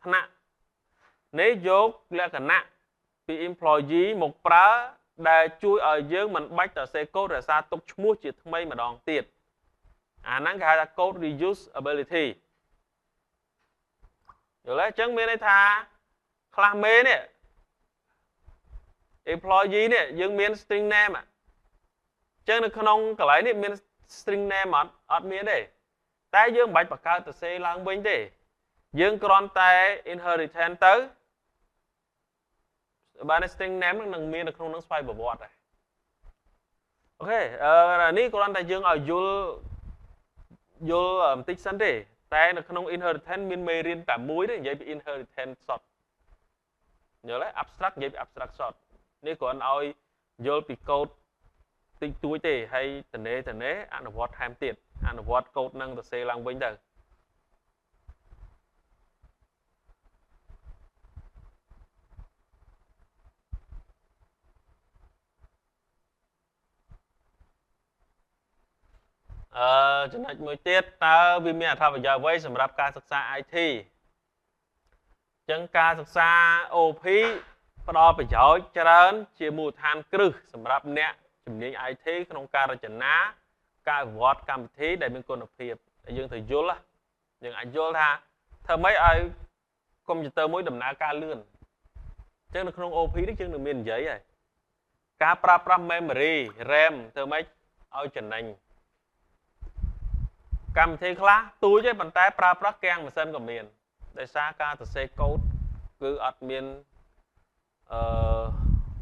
ថ្នាក់នេះយកលក្ខណៈពី employee មកប្រើដែលជួយឲ្យយើងមិនបាច់ទៅសេកូដរក្សាទុកឈ្មោះជាថ្មីម្ដងទៀតអាហ្នឹងគេហៅថា code reusability យល់ទេអញ្ចឹងមានន័យថាខ្លះមេនេះ employee នេះយើងមាន string name អញ្ចឹងនៅក្នុងកន្លែងនេះមាន string name អត់មានទេតែយើងមិនបាច់បង្កើតទៅសេឡើងវិញទេយើងគ្រាន់តែ inheritance ទៅបាន string name នឹងមាននៅក្នុងនឹងស្វ័យប្រវត្តិដែរអូខេនេះគ្រាន់តែយើងឲ្យយល់បន្តិចសិនទេតែនៅក្នុង inheritance មានមេរៀនតែមួយទេនិយាយពី inheritance sort យល់ទេ abstract និយាយពី abstract sort នេះគ្រាន់ឲ្យយល់ពីកូដតិចតួចទេហើយតនេអនុវត្តថែមទៀតអនុវត្តកូដនឹងទៅសេឡើងវិញទៅចំណុចមួយទៀតតើវាមានអត្ថប្រយោជន៍អ្វីសម្រាប់ការសិក្សា IT អញ្ចឹងការសិក្សា OP ផ្ដល់ប្រយោជន៍ច្រើនជាមូលដ្ឋានគ្រឹះសម្រាប់អ្នកជំនាញ IT ក្នុងការរចនាការវិវត្តកម្មវិធីដែលមានគុណភាពយើងត្រូវយល់យើងអាចយល់ថាធ្វើម៉េចឲ្យកុំព្យូទ័រមួយដំណើរការលឿនអញ្ចឹងនៅក្នុង OP នេះយើងនឹងមាននិយាយហើយការប្រើប្រាស់ memory RAM ធ្វើម៉េចឲ្យចំណេញកម្មវិធីខ្លះទូចទេប៉ុន្តែប្រើប្រាស់កាំងម៉ាស៊ីនក៏មានដោយសារការសរសេរកូដគឺអត់មាន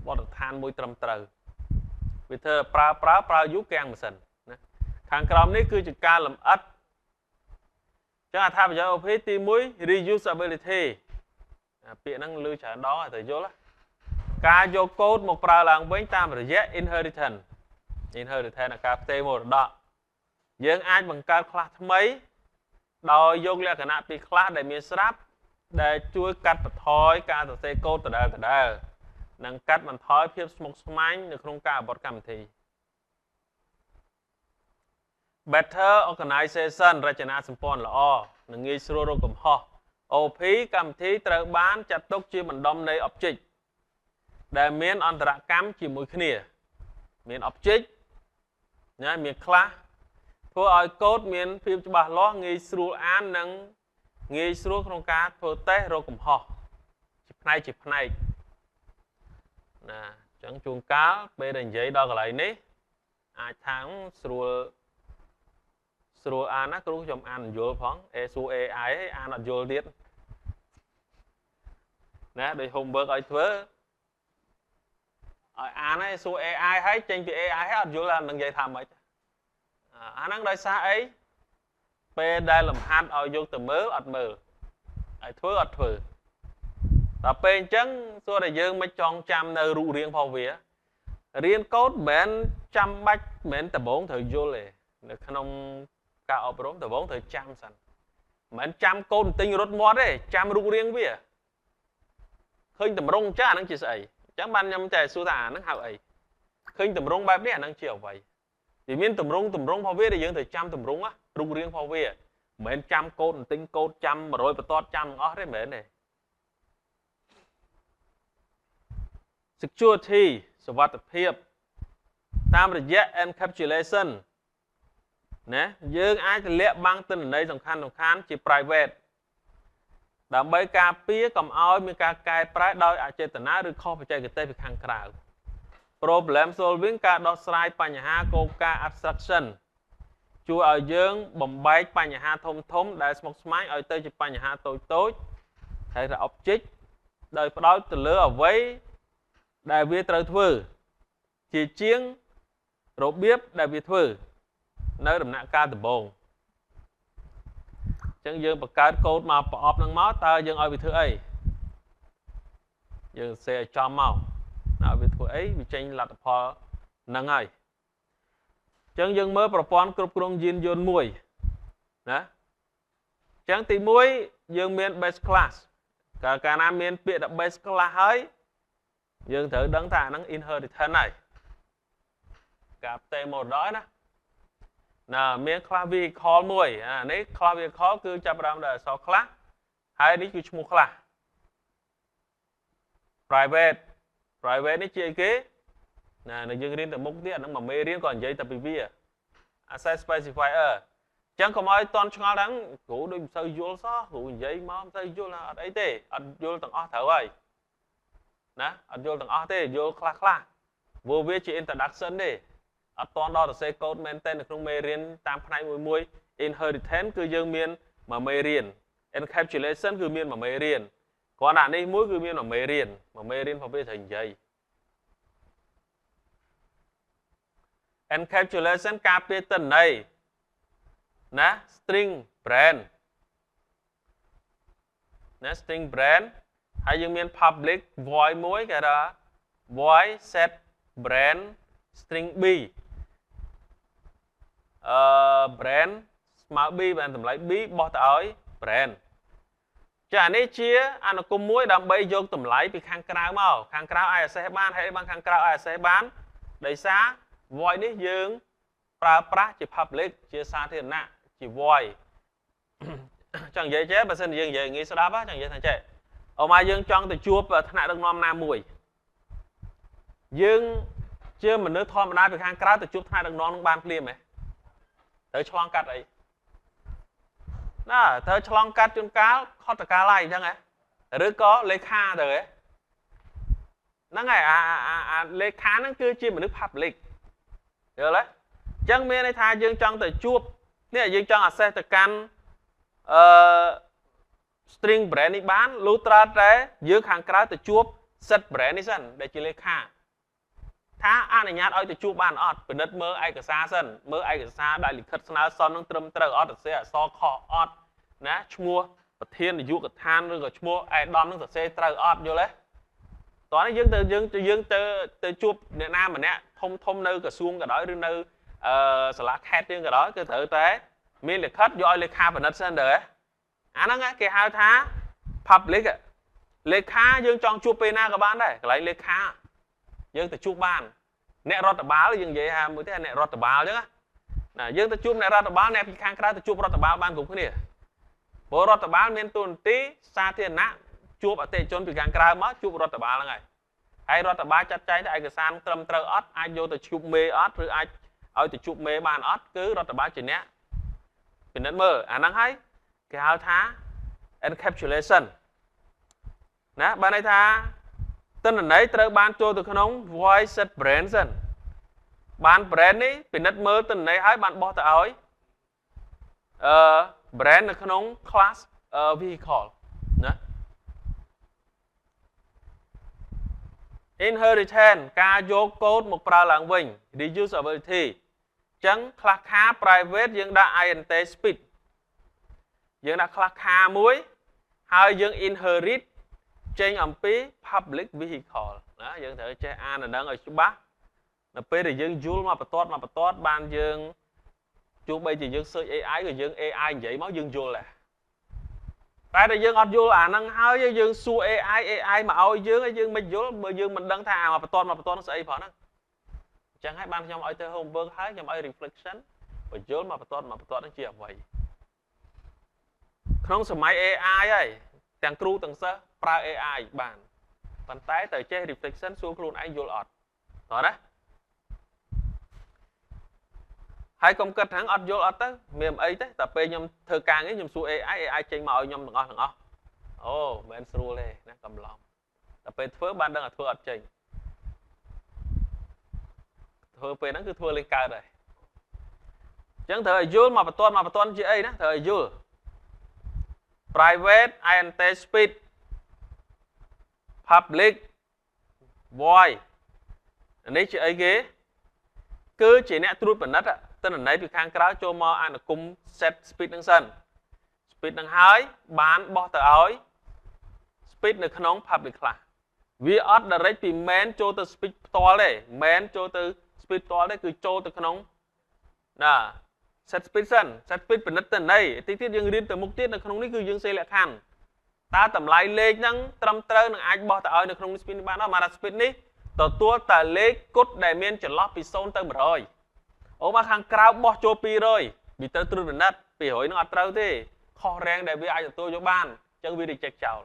បទដ្ឋានមួយត្រឹមត្រូវវាធ្វើប្រើយូរកាំងម៉ាស៊ីនណាខាងក្រោមនេះគឺជាការលម្អិតចឹងអត្ថប្រយោជន៍ OP ទី1 reusability ពាក្យហ្នឹងឮច្រើនដងតែយល់ការយកកូដមកប្រើឡើងវិញតាមរយៈ inheritance ការផ្ទេរមរតកយើងអាចបង្កើតខ្លះថ្មីដោយយកលក្ខណៈពីខ្លះដែលមានស្រាប់ដែលជួយកាត់បន្ថយការសរសេរកូដដដែលនិងកាត់បន្ថយភាពស្មុគស្មាញនៅក្នុងការអបអរកម្មវិធី Better organization រចនាសម្ព័ន្ធល្អនិងងាយស្រួលរកកំហុស OP កម្មវិធីត្រូវបានចាត់ទុកជាបណ្ដុំនៃ object ដែលមានអន្តរកម្មជាមួយគ្នាមាន object nhá miền class thua ở code miền phim cho bà lo nghi sưu án nâng nghi sưu không cá thua té rồi cùng họ chụp này nè chẳng chuông cá bê đèn giấy đo cái lại ní ai tháng sưu án á cứ trong ăn vô phóng su ai ấy ăn là vô tiết nè để hôm bữa ở thưa ăn ấy su ai hay trên cái ai hết vô là đừng dạy thầm vậy anh đang đợi xa ấy bê đây làm han ở vô từ mớ ọt mờ ai thưa ọt thưa tập bên chân xưa đại dương mới chọn trăm nơi ru riêng phao vía riêng cốt bên trăm bách bên tập 4 thời vô lệ được không cao ở bốn tập 4 thời trăm sẵn bên trăm cốt tinh rốt mót đấy trăm ru riêng vía khơi tầm rong cha năng chỉ sậy chẳng ban nhâm trẻ xua thả năng hào ấy khơi tầm rong bài biết năng chiều vậy thì miên tầm rong phao vía đại dương thời trăm tầm rong á ru riêng phao vía bên trăm cốt tinh cốt trăm mà rồi bật to trăm ó đấy mến này security សុវត្ថិភាពតាមរយៈ encapsulation ណាយើងអាចទម្លាក់បាំងទិន្នន័យសំខាន់ជា private ដើម្បីការពារកុំឲ្យមានការកែប្រែដោយអចេតនាឬខុសបច្ចេកទេសពីខាងក្រៅ problem solving ការដោះស្រាយបញ្ហាគោលការណ៍ abstraction ជួយឲ្យយើងបំបែកបញ្ហាធំដែលស្មុគស្មាញឲ្យទៅជាបញ្ហាតូចហើយថា object ដោយផ្ដោតទៅលើអ្វីដែលវាត្រូវធ្វើជាជាងរបៀបដែលវាធ្វើនៅដំណាក់កាលដំបូងអញ្ចឹងយើងបង្កើតកូដមកប្រអប់នឹងមកតើយើងឲ្យវាធ្វើអីយើងសេឲ្យចំមកឲ្យវាធ្វើអីវាចេញលទ្ធផលហ្នឹងហើយអញ្ចឹងយើងមើលប្រព័ន្ធគ្រប់គ្រងយានយន្តមួយណាអញ្ចឹងទី1យើងមាន base class កាលណាមានពាក្យថា base class ហើយយើងត្រូវដឹងថាអាហ្នឹង inheritance ហើយការផ្ទេរមកដល់ណាមាន class vehicle មួយនេះ class vehicle គឺចាប់ផ្ដើមដោយអក្សរ class ហើយនេះគឺឈ្មោះ class private នេះជាអីគេណាយើងរៀនទៅមុខទៀតអាហ្នឹងមកមេរៀនក៏និយាយតែពីវា access specifier អញ្ចឹងកុំឲ្យតន់ឆ្ងល់ហ្នឹងគ្រូដូចមិនសូវយល់សោះគ្រូនិយាយមកមិនសូវយល់អត់អីទេអត់យល់ទាំងអស់ត្រូវហើយណាអត់យល់ទាំងអស់ទេយល់ខ្លះព្រោះវាជា introduction ទេអត់តន់ដល់សរសេរ code មែនតើនៅក្នុងមេរៀនតាមផ្នែកមួយ inheritance គឺយើងមានមួយមេរៀន encapsulation គឺមានមួយមេរៀនគ្រាន់តែនេះមួយគឺមានមួយមេរៀនប្រភេទត្រូវនិយាយ encapsulation ការពារទិន្នន័យណា string brand ណា string brand ហើយយើងមាន public void មួយគេថា void set brand string b brand ស្មើ b បានតម្លៃ b បោះទៅឲ្យ brand ចាអានេះជាអនុគមមួយដើម្បីយកតម្លៃពីខាងក្រៅមកខាងក្រៅអាច access បានហើយបានខាងក្រៅអាច access បានដោយសារ void នេះយើងប្រើប្រាស់ជា public ជាសាធារណៈជា void ចង់និយាយចេះបើសិនយើងនិយាយងាយស្ដាប់ចង់និយាយថាចេះអូម៉ាយើងចង់ទៅជួបថ្នាក់ដឹកនាំណាមួយយើងជាមនុស្សធម្មតាពីខាងក្រៅទៅជួបថ្នាក់ដឹកនាំនឹងបានភ្លាមហ៎ត្រូវឆ្លងកាត់អីណាត្រូវឆ្លងកាត់ជួនកាលខុទ្ទកាលអីអញ្ចឹងហ៎ឬក៏លេខាទៅហ៎ហ្នឹងហើយអាលេខាហ្នឹងគឺជាមនុស្ស public យល់ទេអញ្ចឹងមានន័យថាយើងចង់ទៅជួបនេះយើងចង់ access ទៅកាន់string brand នេះបានលុះត្រាតែយើងខាងក្រៅទៅជួប set brand នេះសិនដែលជាលេខាថាអនុញ្ញាតឲ្យទៅជួបបានអត់ពិនិត្យមើលឯកសារសិនមើលឯកសារដែលលិខិតស្នើសុំនឹងត្រឹមត្រូវអត់សរសេរអក្សរខុសអត់ណាឈ្មោះប្រធាននាយកដ្ឋានឬក៏ឈ្មោះឯកឧត្តមនឹងសរសេរត្រូវអត់យល់ទេតោះនេះយើងទៅជួបអ្នកណាម្នាក់ធំនៅក្រសួងក៏ដោយឬនៅសាលាខេត្តយើងក៏ដោយគឺត្រូវតែមានលិខិតយកឲ្យលេខាពិនិត្យសិនទៅអាហ្នឹងគេហៅថា public លេខាយើងចង់ជួបពេលណាក៏បានដែរកន្លែងលេខាយើងទៅជួបបានអ្នករដ្ឋបាលយើងនិយាយថាមួយទេអ្នករដ្ឋបាលអញ្ចឹងណាយើងទៅជួបអ្នករដ្ឋបាលអ្នកពីខាងក្រៅទៅជួបរដ្ឋបាលបានគ្រប់គ្នាព្រោះរដ្ឋបាលមានតួនាទីសាធារណៈជួបអតិថិជនពីខាងក្រៅមកជួបរដ្ឋបាលហ្នឹងហើយរដ្ឋបាលចាត់ចែងថាឯកសារត្រឹមត្រូវអត់អាចយកទៅជួបមេអត់ឬអាច ឲ្យទៅជួបមេបានអត់គឺរដ្ឋបាលជាអ្នកពិនិត្យមើលអាហ្នឹងហើយគេហៅថា encapsulation ណាបានន័យថាទិន្នន័យត្រូវបានចូលទៅក្នុង voice set brand សិនបាន brand នេះពិនិត្យមើលទិន្នន័យហើយបានបោះទៅឲ្យbrand នៅក្នុង class vehicle ណា inheritance ការយកកូដមកប្រើឡើងវិញ reusability អញ្ចឹងខ្លះខា private យើងដាក់ int speed យើងដាក់ខ្លះខាមួយហើយយើង inherit ចេញអំពី public vehicle ណាយើងត្រូវចេះអានអាហ្នឹងឲ្យច្បាស់នៅពេលដែលយើងយល់មកបន្ទាត់បានយើងទោះបីជាយើង search AI ក៏យើង AI និយាយមកយើងយល់ដែរតែតែយើងអត់យល់អាហ្នឹងហើយយើងសួរ AI មកឲ្យយើងហើយយើងមិនយល់បើយើងមិនដឹងថាអាមកបន្ទាត់ស្អីផងហ្នឹងអញ្ចឹងហើយបានខ្ញុំឲ្យទៅ homework ហើយខ្ញុំឲ្យ reflection បញ្យល់មកបន្ទាត់ហ្នឹងជាអ្វីក្នុងសម័យ AI ហើយទាំងគ្រូទាំងសិស្សប្រើ AI បានប៉ុន្តែត្រូវចេះ reflection សួរខ្លួនឯងយល់អត់តោះណាហើយកុំគិតថាអត់យល់អត់ទៅមានអីទេតែពេលខ្ញុំធ្វើការងារខ្ញុំសួរ AI ចេញមកឲ្យខ្ញុំទាំងអស់អូមិនស្រួលទេណាកំឡុងតែពេលធ្វើបានដឹងថាធ្វើអត់ចេញធ្វើពេលហ្នឹងគឺធ្វើលេងកើតហើយអញ្ចឹងត្រូវឲ្យយល់មកបន្ទាន់ជាអីណាត្រូវឲ្យយល់ private int speed public voice នេះជាអីគេគឺជាអ្នកត្រួតពិនិត្យទិន្នន័យពីខាងក្រៅចូលមកអនុគម set speed ហ្នឹងសិន speed ហ្នឹងហើយបានបោះទៅឲ្យ speed នៅក្នុង public class វាអត់ direct ពី main ចូលទៅ speed ផ្ទាល់ទេ main ចូលទៅ speed ផ្ទាល់ទេគឺចូលទៅក្នុងណា set speed សិន set speed ពិនិត្យទិន្នន័យតិចទៀតយើងរៀនទៅមុខទៀតនៅក្នុងនេះគឺយើងសេលក្ខខណ្ឌតើតម្លៃលេខហ្នឹងត្រឹមត្រូវនឹងអាចបោះទៅឲ្យនៅក្នុង speed នេះបានអត់មកថា speed នេះទទួលតែលេខគត់ដែលមានចន្លោះពី0ទៅ100អូមកខាងក្រៅបោះចូល200វាត្រូវត្រួតពិនិត្យ200ហ្នឹងអត់ត្រូវទេខុស rank ដែលវាអាចទទួលយកបានអញ្ចឹងវា reject ចោល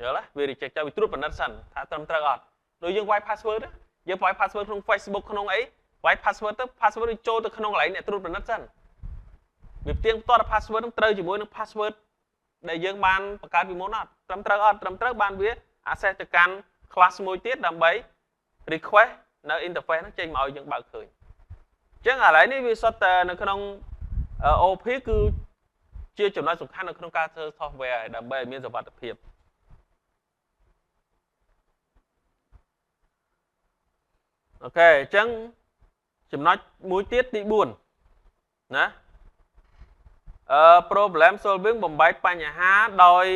យល់ទេវា reject ចោលវាត្រួតពិនិត្យសិនថាត្រឹមត្រូវអត់ដូចយើងវាយ password យើងវាយ password ក្នុង Facebook ក្នុងអីវាយ password ទៅ password វាចូលទៅក្នុងកន្លែងអ្នកត្រួតពិនិត្យសិនវាផ្ទៀងផ្ទាត់ password ហ្នឹងត្រូវជាមួយនឹង password ដែលយើងបានបង្កើតពីមុនអត់ត្រឹមត្រូវអត់ត្រឹមត្រូវបានវា access ទៅកាន់ class មួយទៀតដើម្បី request នៅ interface ហ្នឹងចេញមកឲ្យយើងបើកឃើញអញ្ចឹងឥឡូវនេះវាសុទ្ធតែនៅក្នុង OP គឺជាចំណុចសំខាន់នៅក្នុងការធ្វើ software ដើម្បីឲ្យមានសុវត្ថិភាពអូខេអញ្ចឹងចំណុចមួយទៀតទី4ណា problem solving បំបែកបញ្ហាដោយ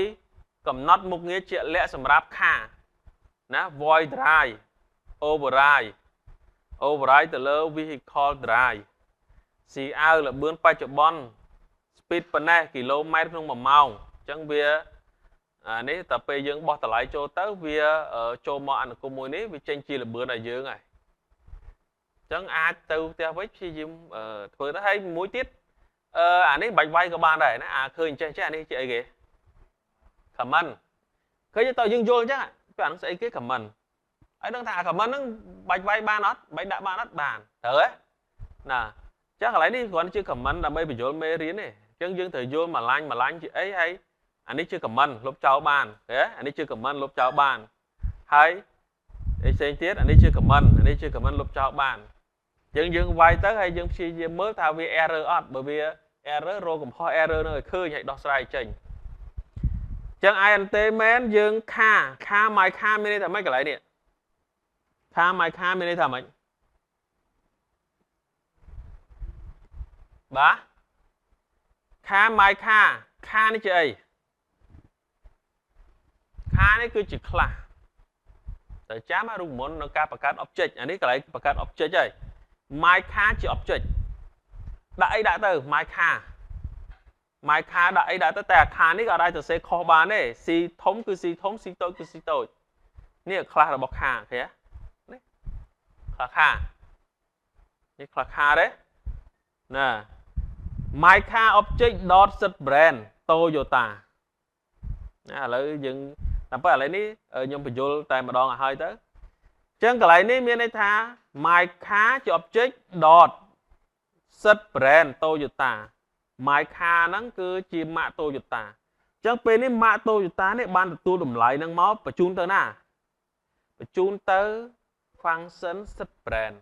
កំណត់មុខងារជាក់លាក់សម្រាប់ខាណា void drive override ទៅលើ vehicle drive ស៊ីអើលបឿនបច្ចុប្បន្ន speed ប៉ុណ្ណេះគីឡូម៉ែត្រក្នុង1ម៉ោងអញ្ចឹងវានេះតែពេលយើងបោះតម្លៃចូលទៅវាចូលមកអនុគមមួយនេះវាចេញជាលបឿនឲ្យយើងហើយអញ្ចឹងអាចទៅផ្ទះវិញព្យាយាមធ្វើទៅហើយមួយទៀតអានេះបាច់វាយក៏បានដែរណាឃើញចេះអានេះជាអីគេ comment ឃើញតើយើងយល់អញ្ចឹងពីអានឹងស្អីគេ comment ហើយដឹងថាអា comment ហ្នឹងបាច់វាយបានអត់បាច់ដាក់បានអត់បានត្រូវទេណាអញ្ចឹងកន្លែងនេះគ្រាន់ជា comment ដើម្បីបញ្យល់មេរៀនទេអញ្ចឹងយើងត្រូវយល់ម្លាញ់ជាអីហើយអានេះជា comment លុបចោលបានទេអានេះជា comment លុបចោលបានហើយអីផ្សេងទៀតអានេះជា comment លុបចោលបានយើងវាយទៅហើយយើងព្យាយាមមើលថាវា error អត់បើវា error រកកំហុស error នឹងឲ្យឃើញហើយដោះស្រាយចេញអញ្ចឹង int main យើងខា my ខាមានន័យថាម៉េចកន្លែងនេះខា my ខាមានន័យថាម៉េចបាទខា my ខានេះជាអីខានេះគឺជា class តែចាំរូបមន្តនៅការបង្កើត object អានេះកន្លែងបង្កើត object ហើយ my ខាជា object ដាក់អីដាក់ទៅ my ខាដាក់អីដាក់ទៅតែអាខានេះក៏អាចសរសេរខុសបានទេ C ធំគឺ C ធំ C តូចគឺ C តូចនេះ class របស់ខាឃើញទេនេះ class ខានេះ class ខាទេណា my car object dot set brand Toyota ណាឥឡូវយើងតាមពិតឥឡូវនេះខ្ញុំបញ្យល់តែម្ដងឲ្យហើយទៅ Chẳng cái này này miền này tha my car cho object dot set brand Toyota my car nó cứ chỉ mã Toyota chẳng bên này mã Toyota này ban được tu đùm lại năng máu và chun tới na và chun tới function set brand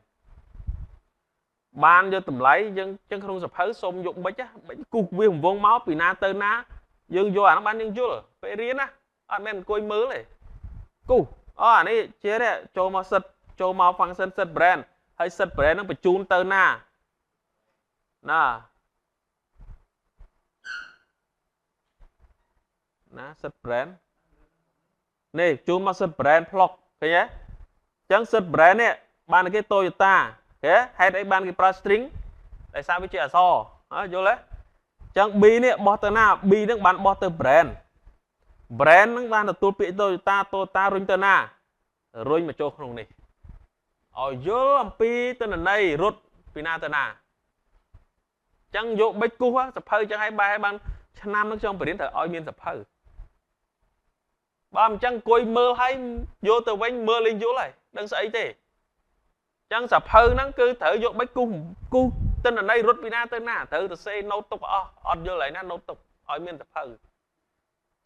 ban cho tùm lấy dân chân không sập hớ xông dụng bấy chứ bấy cục viên vốn máu vì na tới na dân vô nó ban dân chưa phải riêng á anh men coi mớ này cú này chế đấy cho mà set cho mà function set brand hay set brand nó phải chun tới na nè set brand này chun mà set brand block thấy nhé chẳng set brand này ban cái Toyota thế hay đấy ban cái price string tại sao với chị à so vô lấy chẳng bi này bỏ tới na bi nó ban bỏ tới brand brand nó ban là tôi bị Toyota rung tới na rung mà cho không này vô làm pi tới là này rút pi na tới na chẳng vô bách cú á sập hơi chẳng hay ba hay ban năm nó trong phải đến thời oi miên sập hơi ba chẳng coi mơ hay vô từ vánh mơ lên vô lại đang sợ ấy thế chẳng sập hơi nó cứ thử vô bách cu tên là đây rút pina tên na thử từ xe nấu tục ọt vô lại nó nấu tục oi miên sập hơi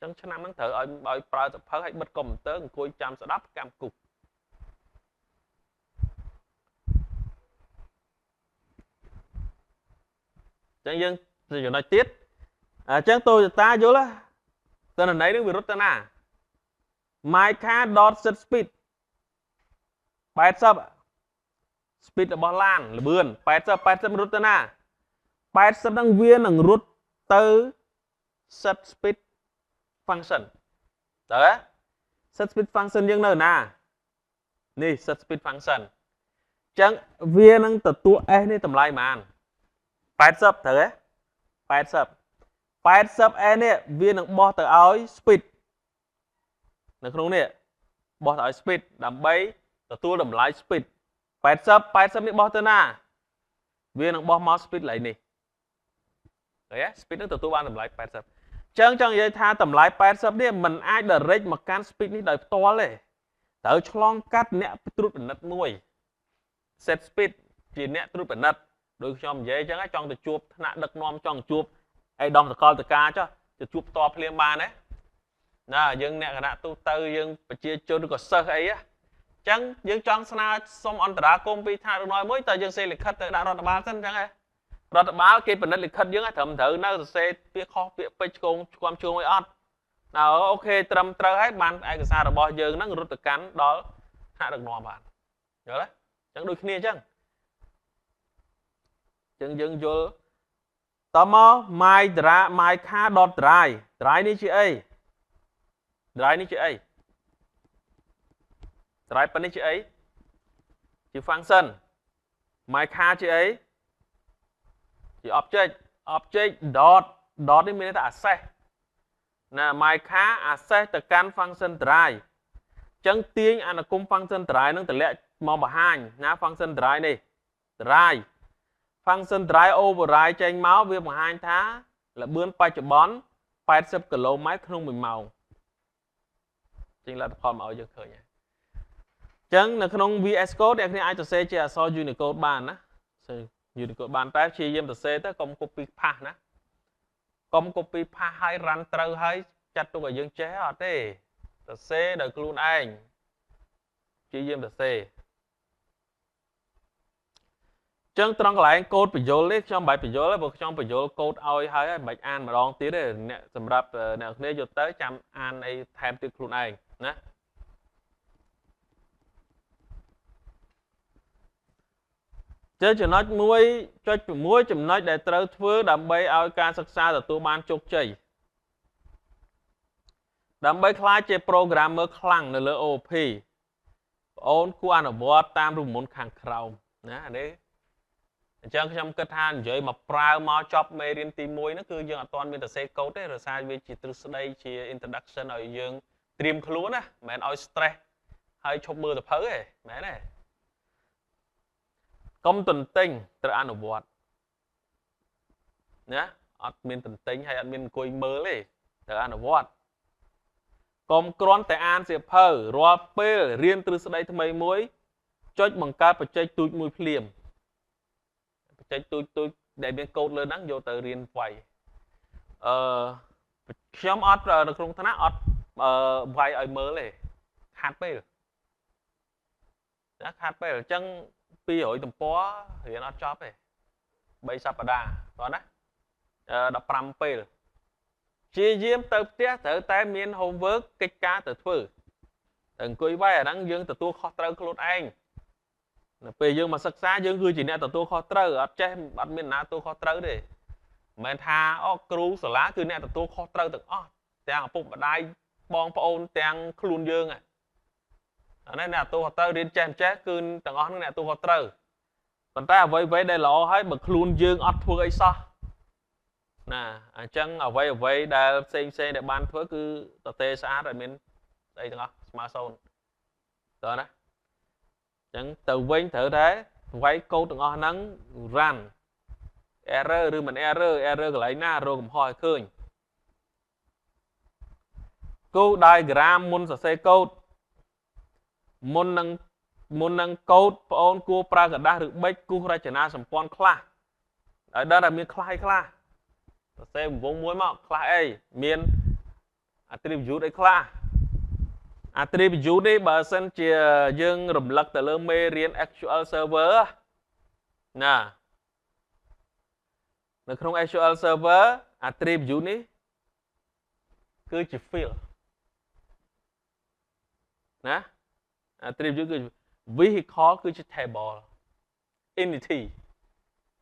chẳng cho năm nó thử oi pra sập hơi hay bật cầm tớ coi chăm sợ đắp cam cục chẳng dân thì nói tiết chẳng tôi ta vô là tên là đấy nó bị rút tên na my car dot set speed 80 speed របស់ឡានលឿន80រត់ទៅណា80ហ្នឹងវានឹងរត់ទៅ set speed function តើ set speed function យើងនៅណានេះ set speed function អញ្ចឹងវានឹងទទួល s នេះតម្លៃប៉ុន្មាន80ត្រូវទេ80 s នេះវានឹងបោះទៅឲ្យ speed នៅក្នុងនេះបោះទៅឲ្យ speed ដើម្បីទទួលតម្លៃ speed 80នេះបោះទៅណាវានឹងបោះមក speed ឡើយនេះឃើញទេ speed នឹងទទួលបានតម្លៃ80អញ្ចឹងចង់និយាយថាតម្លៃ80នេះមិនអាច direct មកកាន់ speed នេះដោយផ្ទាល់ទេត្រូវឆ្លងកាត់អ្នកត្រួតពិនិត្យមួយ set speed ជាអ្នកត្រួតពិនិត្យដោយខ្ញុំនិយាយអញ្ចឹងចង់ទៅជួបថ្នាក់ដឹកនាំចង់ជួបអីដងសកលតកាចុះទៅជួបផ្ទាល់ភ្លាមបានទេណាយើងអ្នកគណៈទូទៅយើងប្រជាជនឬក៏សិស្សអីចឹងយើងចង់ស្នើសុំអន្តរាគមន៍ពីថ្នាក់ដឹកនាំមួយតើយើងសេលិខិតទៅដាក់រដ្ឋបាលសិនចឹងហ៎រដ្ឋបាលគេពិនិត្យលិខិតយើងត្រឹមត្រូវនៅសរសេរពាក្យខុសពាក្យពេចន៍ឆ្កងឆ្គាំជួងអីអត់អូខេត្រឹមត្រូវហើយបានឯកសាររបស់យើងហ្នឹងរត់ទៅកាន់ដល់ថ្នាក់ដឹកនាំបានយល់ទេចឹងដូចគ្នាចឹងយើងយល់តមក my car dot drive នេះជាអី drive នេះជាអី drive ប៉ុណ្នេះជាអីជា function my car ជាអីជា object dot នេះមានន័យថា access ណា my car access ទៅកាន់ function drive អញ្ចឹងទាញអនុគម function drive នឹងតម្លាក់មកបង្ហាញណា function drive នេះ drive function drive override ចេញមកវាបង្ហាញថាល្បឿនបច្ចុប្បន្ន80 km ក្នុង1ម៉ោងចេញលទ្ធផលមកឲ្យយើងឃើញហើយចឹងនៅក្នុង VS Code អ្នកគ្នាអាចសរសេរជាអក្សរ Unicode បានណា Unicode បានតែព្យាយាមសរសេរទៅកុំ copy paste ណាកុំ copy paste ឲ្យ run ត្រូវហើយចាត់ទុកឲ្យយើងចេះអត់ទេសរសេរដោយខ្លួនឯងព្យាយាមសរសេរចឹងត្រង់កន្លែងកូដបញ្យលនេះខ្ញុំមិនបាច់បញ្យលទេព្រោះខ្ញុំបញ្យលកូដឲ្យហើយមិនបាច់អានម្ដងទៀតទេអ្នកសម្រាប់អ្នកគ្នាយកទៅចាំអានអីថែមទៀតខ្លួនឯងណាចំណុច 1.6 ចំណុចដែលត្រូវធ្វើដើម្បីឲ្យការសិក្សាទទួលបានជោគជ័យដើម្បីក្លាយជា programmer ខ្លាំងនៅលើ OOP បងអូនគួរអនុវត្តតាមរូបមន្តខាងក្រោមណានេះអញ្ចឹងខ្ញុំគិតថានិយាយមកប្រើមកចប់មេរៀនទី1ហ្នឹងគឺយើងអត់ទាន់មានតែសេកូដទេរសារវាជាទ្រឹស្ដីជា introduction ឲ្យយើងត្រៀមខ្លួនណាមិនមែនឲ្យ stress ហើយឈប់មើលសភៅទេមែនទេកុំទន្ទិញត្រូវអនុវត្តណាអត់មានទន្ទិញហើយអត់មានអង្គុយមើលទេត្រូវអនុវត្តកុំគ្រាន់តែអានសៀវភៅរាល់ពេលរៀនទ្រឹស្ដីថ្មីមួយ ចុចបង្កើតបច្ចេកទូចមួយភ្លាមបច្ចេកទូចដែលមានកូដលើហ្នឹងយកទៅរៀនវាយខ្ញុំអត់នៅក្នុងថ្នាក់អត់វាយឲ្យមើលទេខាត់ពេលណាខាត់ពេលអញ្ចឹង200ទំព័ររៀនអត់ចប់ទេ3សប្តាហ៍តោះណា15ពេលជាយាមទៅផ្ទះត្រូវតែមាន homework កិច្ចការទៅធ្វើតែអង្គុយវាយអាហ្នឹងយើងទទួលខុសត្រូវខ្លួនឯងនៅពេលយើងមកសិក្សាយើងគឺជាអ្នកទទួលខុសត្រូវអត់ចេះអត់មានណាទទួលខុសត្រូវទេមិនមែនថាអូគ្រូសាលាគឺអ្នកទទួលខុសត្រូវទាំងអស់ទាំងឪពុកម្ដាយបងប្អូនទាំងខ្លួនយើងអានេះអ្នកទទួលខុសត្រូវរៀនចេះមិនចេះគឺទាំងអស់នឹងអ្នកទទួលខុសត្រូវប៉ុន្តែអ្វីៗដែលល្អហើយបើខ្លួនយើងអត់ធ្វើអីសោះណាអញ្ចឹងអ្វីដែលផ្សេងដែលបានធ្វើគឺតទេស្អាតអត់មានស្អីទាំងអស់ស្មើសូន្យតើណាអញ្ចឹងទៅវិញត្រូវតែវាយកូដទាំងអស់ហ្នឹង run error ឬមិន error កន្លែងណារកកំហុសឲ្យឃើញគោល diagram មុនសរសេរកូដមុននឹងកូដបងអូនគួរប្រើกระดาษឬប៊ិចគូសរចនាសម្ព័ន្ធខ្លះឲ្យដឹងថាមានខ្លះសរសេរវងមួយមកខ្លះអីមាន attribute អីខ្លះ attribute នេះបើសិនជាយើងរំលឹកទៅលើមេរៀន SQL Server ណានៅក្នុង SQL Server attribute នេះគឺជា field ណា attribute គឺ vehicle គឺជា table entity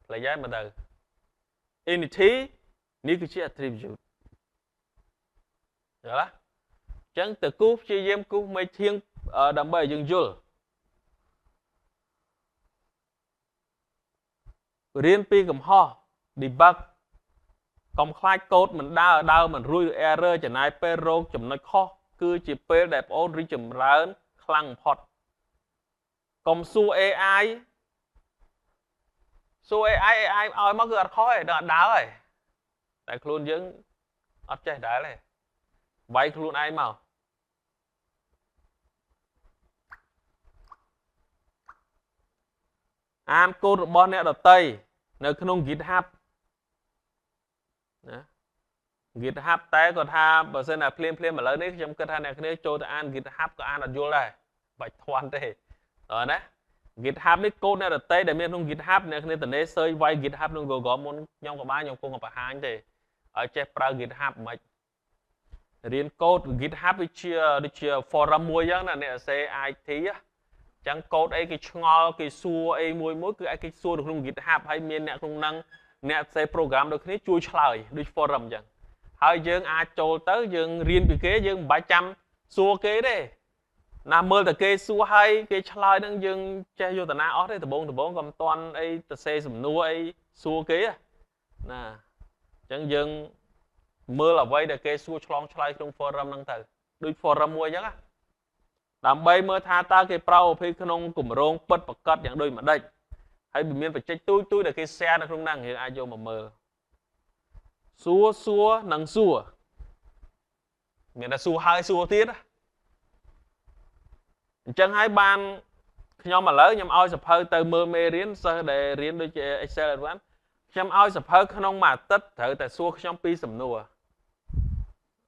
ផ្លេចហើយមើលទៅ entity នេះគឺជា attribute យល់ទេអញ្ចឹងតើគូព្យាយាមគូមេធៀងដើម្បីឲ្យយើងយល់រៀនពីកំហុស debug កុំខ្លាចកូដមិនដើរមិនរួច error ចំណាយពេលរកចំណុចខុសគឺជាពេលដែលបងអូនរីកចម្រើនខ្លាំងបំផុតកុំសួរ AI ឲ្យមកគឺអត់ខុសទេដល់អត់ដើរទេតែខ្លួនយើងអត់ចេះដែរទេវាយខ្លួនឯងមកអានកូដរបស់អ្នកដទៃនៅក្នុង GitHub ណា GitHub តែគាត់ថាបើសិនតែភ្លាមឥឡូវនេះខ្ញុំគិតថាអ្នកគ្នាចូលទៅអាន GitHub ក៏អានអត់យល់ដែរបាច់ធន់ទេតើណា GitHub នេះកូដអ្នកដទៃដែលមានក្នុង GitHub អ្នកគ្នាតនេ search វាយ GitHub ក្នុង Google មុនខ្ញុំក៏បានខ្ញុំគង់បង្ហាញទេឲ្យចេះប្រើ GitHub មិនរៀនកូដ GitHub វាជា forum មួយអញ្ចឹងណាអ្នកសេ IT អញ្ចឹងកូដអីគេឆ្ងល់គេសួរអីមួយគឺឲ្យគេសួរនៅក្នុង GitHub ហើយមានអ្នកក្នុងហ្នឹងអ្នកសេ program ដូចគ្នាជួយឆ្លើយដូច forum អញ្ចឹងហើយយើងអាចចូលទៅយើងរៀនពីគេយើងមិនបាច់ចាំសួរគេទេណាមើលតែគេសួរហើយគេឆ្លើយហ្នឹងយើងចេះយកតាណាអស់ទេដំបងក៏មិនតាន់អីទៅសេសំណួរអីសួរគេណាអញ្ចឹងយើងមើលអ្វីដែលគេសួរឆ្លងឆ្លើយក្នុង forum ហ្នឹងទៅដូច forum មួយអញ្ចឹងដើម្បីមើលថាតើគេប្រោភេក្នុងគម្រោងពិតប្រកបយ៉ាងដូចម្ដេចហើយមានបច្ចេកទូចដែលគេ share នៅក្នុងហ្នឹងយើងអាចយកមកមើលសួរនិងសួរមានតែសួរហើយសួរទៀតអញ្ចឹងហើយបានខ្ញុំឥឡូវខ្ញុំឲ្យសភៅទៅមើលមេរៀនសិស្សដែលរៀនដូចជា Excel Advanced ខ្ញុំឲ្យសភៅក្នុងមួយអាទិត្យត្រូវតែសួរខ្ញុំពីសំណួរ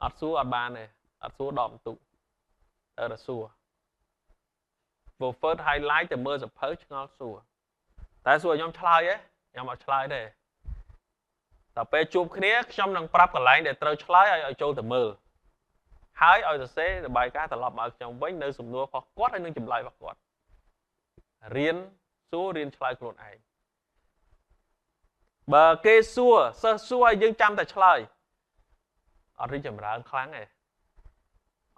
អត់សួរអត់បានទេអត់សួរដកបន្ទុកត្រូវតែសួរ Preferred highlight ទៅមើលសភៅឆ្ងល់សួរតែសួរខ្ញុំឆ្លើយទេខ្ញុំអត់ឆ្លើយទេតែពេលជួបគ្នាខ្ញុំនឹងប្រាប់កន្លែងដែលត្រូវឆ្លើយឲ្យចូលទៅមើលហើយឲ្យសរសេររបាយការណ៍ត្រឡប់មកឲ្យខ្ញុំវិញនៅសំណួររបស់គាត់ហើយនឹងចម្លើយរបស់គាត់រៀនសួររៀនឆ្លើយខ្លួនឯងបើគេសួរសិស្សសួរឲ្យយើងចាំតែឆ្លើយអត់រីកចម្រើនខ្លាំងទេ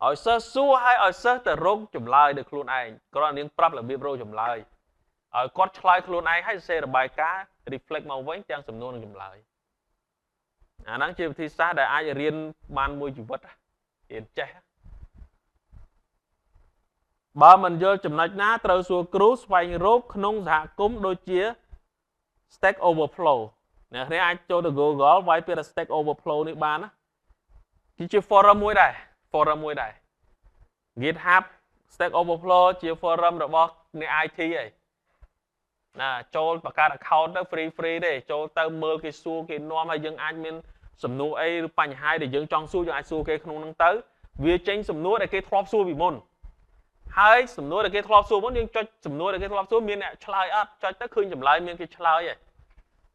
ឲ្យសិស្សសួរហើយឲ្យសិស្សទៅរកចម្លើយដោយខ្លួនឯងគ្រាន់តែនាងប្រាប់របៀបរកចម្លើយឲ្យគាត់ឆ្លើយខ្លួនឯងហើយសរសេររបាយការណ៍ reflect មកវិញទាំងសំណួរនិងចម្លើយអាហ្នឹងជាវិធីសាស្ត្រដែលអាចរៀនបានមួយជីវិតរៀនចេះបើមិនយល់ចំណុចណាត្រូវសួរគ្រូស្វែងរកក្នុងសហគមន៍ដូចជា Stack Overflow អ្នកគ្នាអាចចូលទៅ Google វាយពាក្យ Stack Overflow នេះបានណាគឺជា forum មួយដែរ GitHub Stack Overflow ជា forum របស់អ្នក IT ឯងណាចូលបង្កើត account ទៅ free ទេចូលទៅមើលគេសួរគេនាំហើយយើងអាចមានសំណួរអីឬបញ្ហាដែលយើងចង់សួរយើងអាចសួរគេក្នុងហ្នឹងទៅវាចេញសំណួរដែលគេធ្លាប់សួរពីមុនហើយសំណួរដែលគេធ្លាប់សួរមុនយើងចុចសំណួរដែលគេធ្លាប់សួរមានអ្នកឆ្លើយអត់ចុចទៅឃើញចម្លើយមានគេឆ្លើយឯង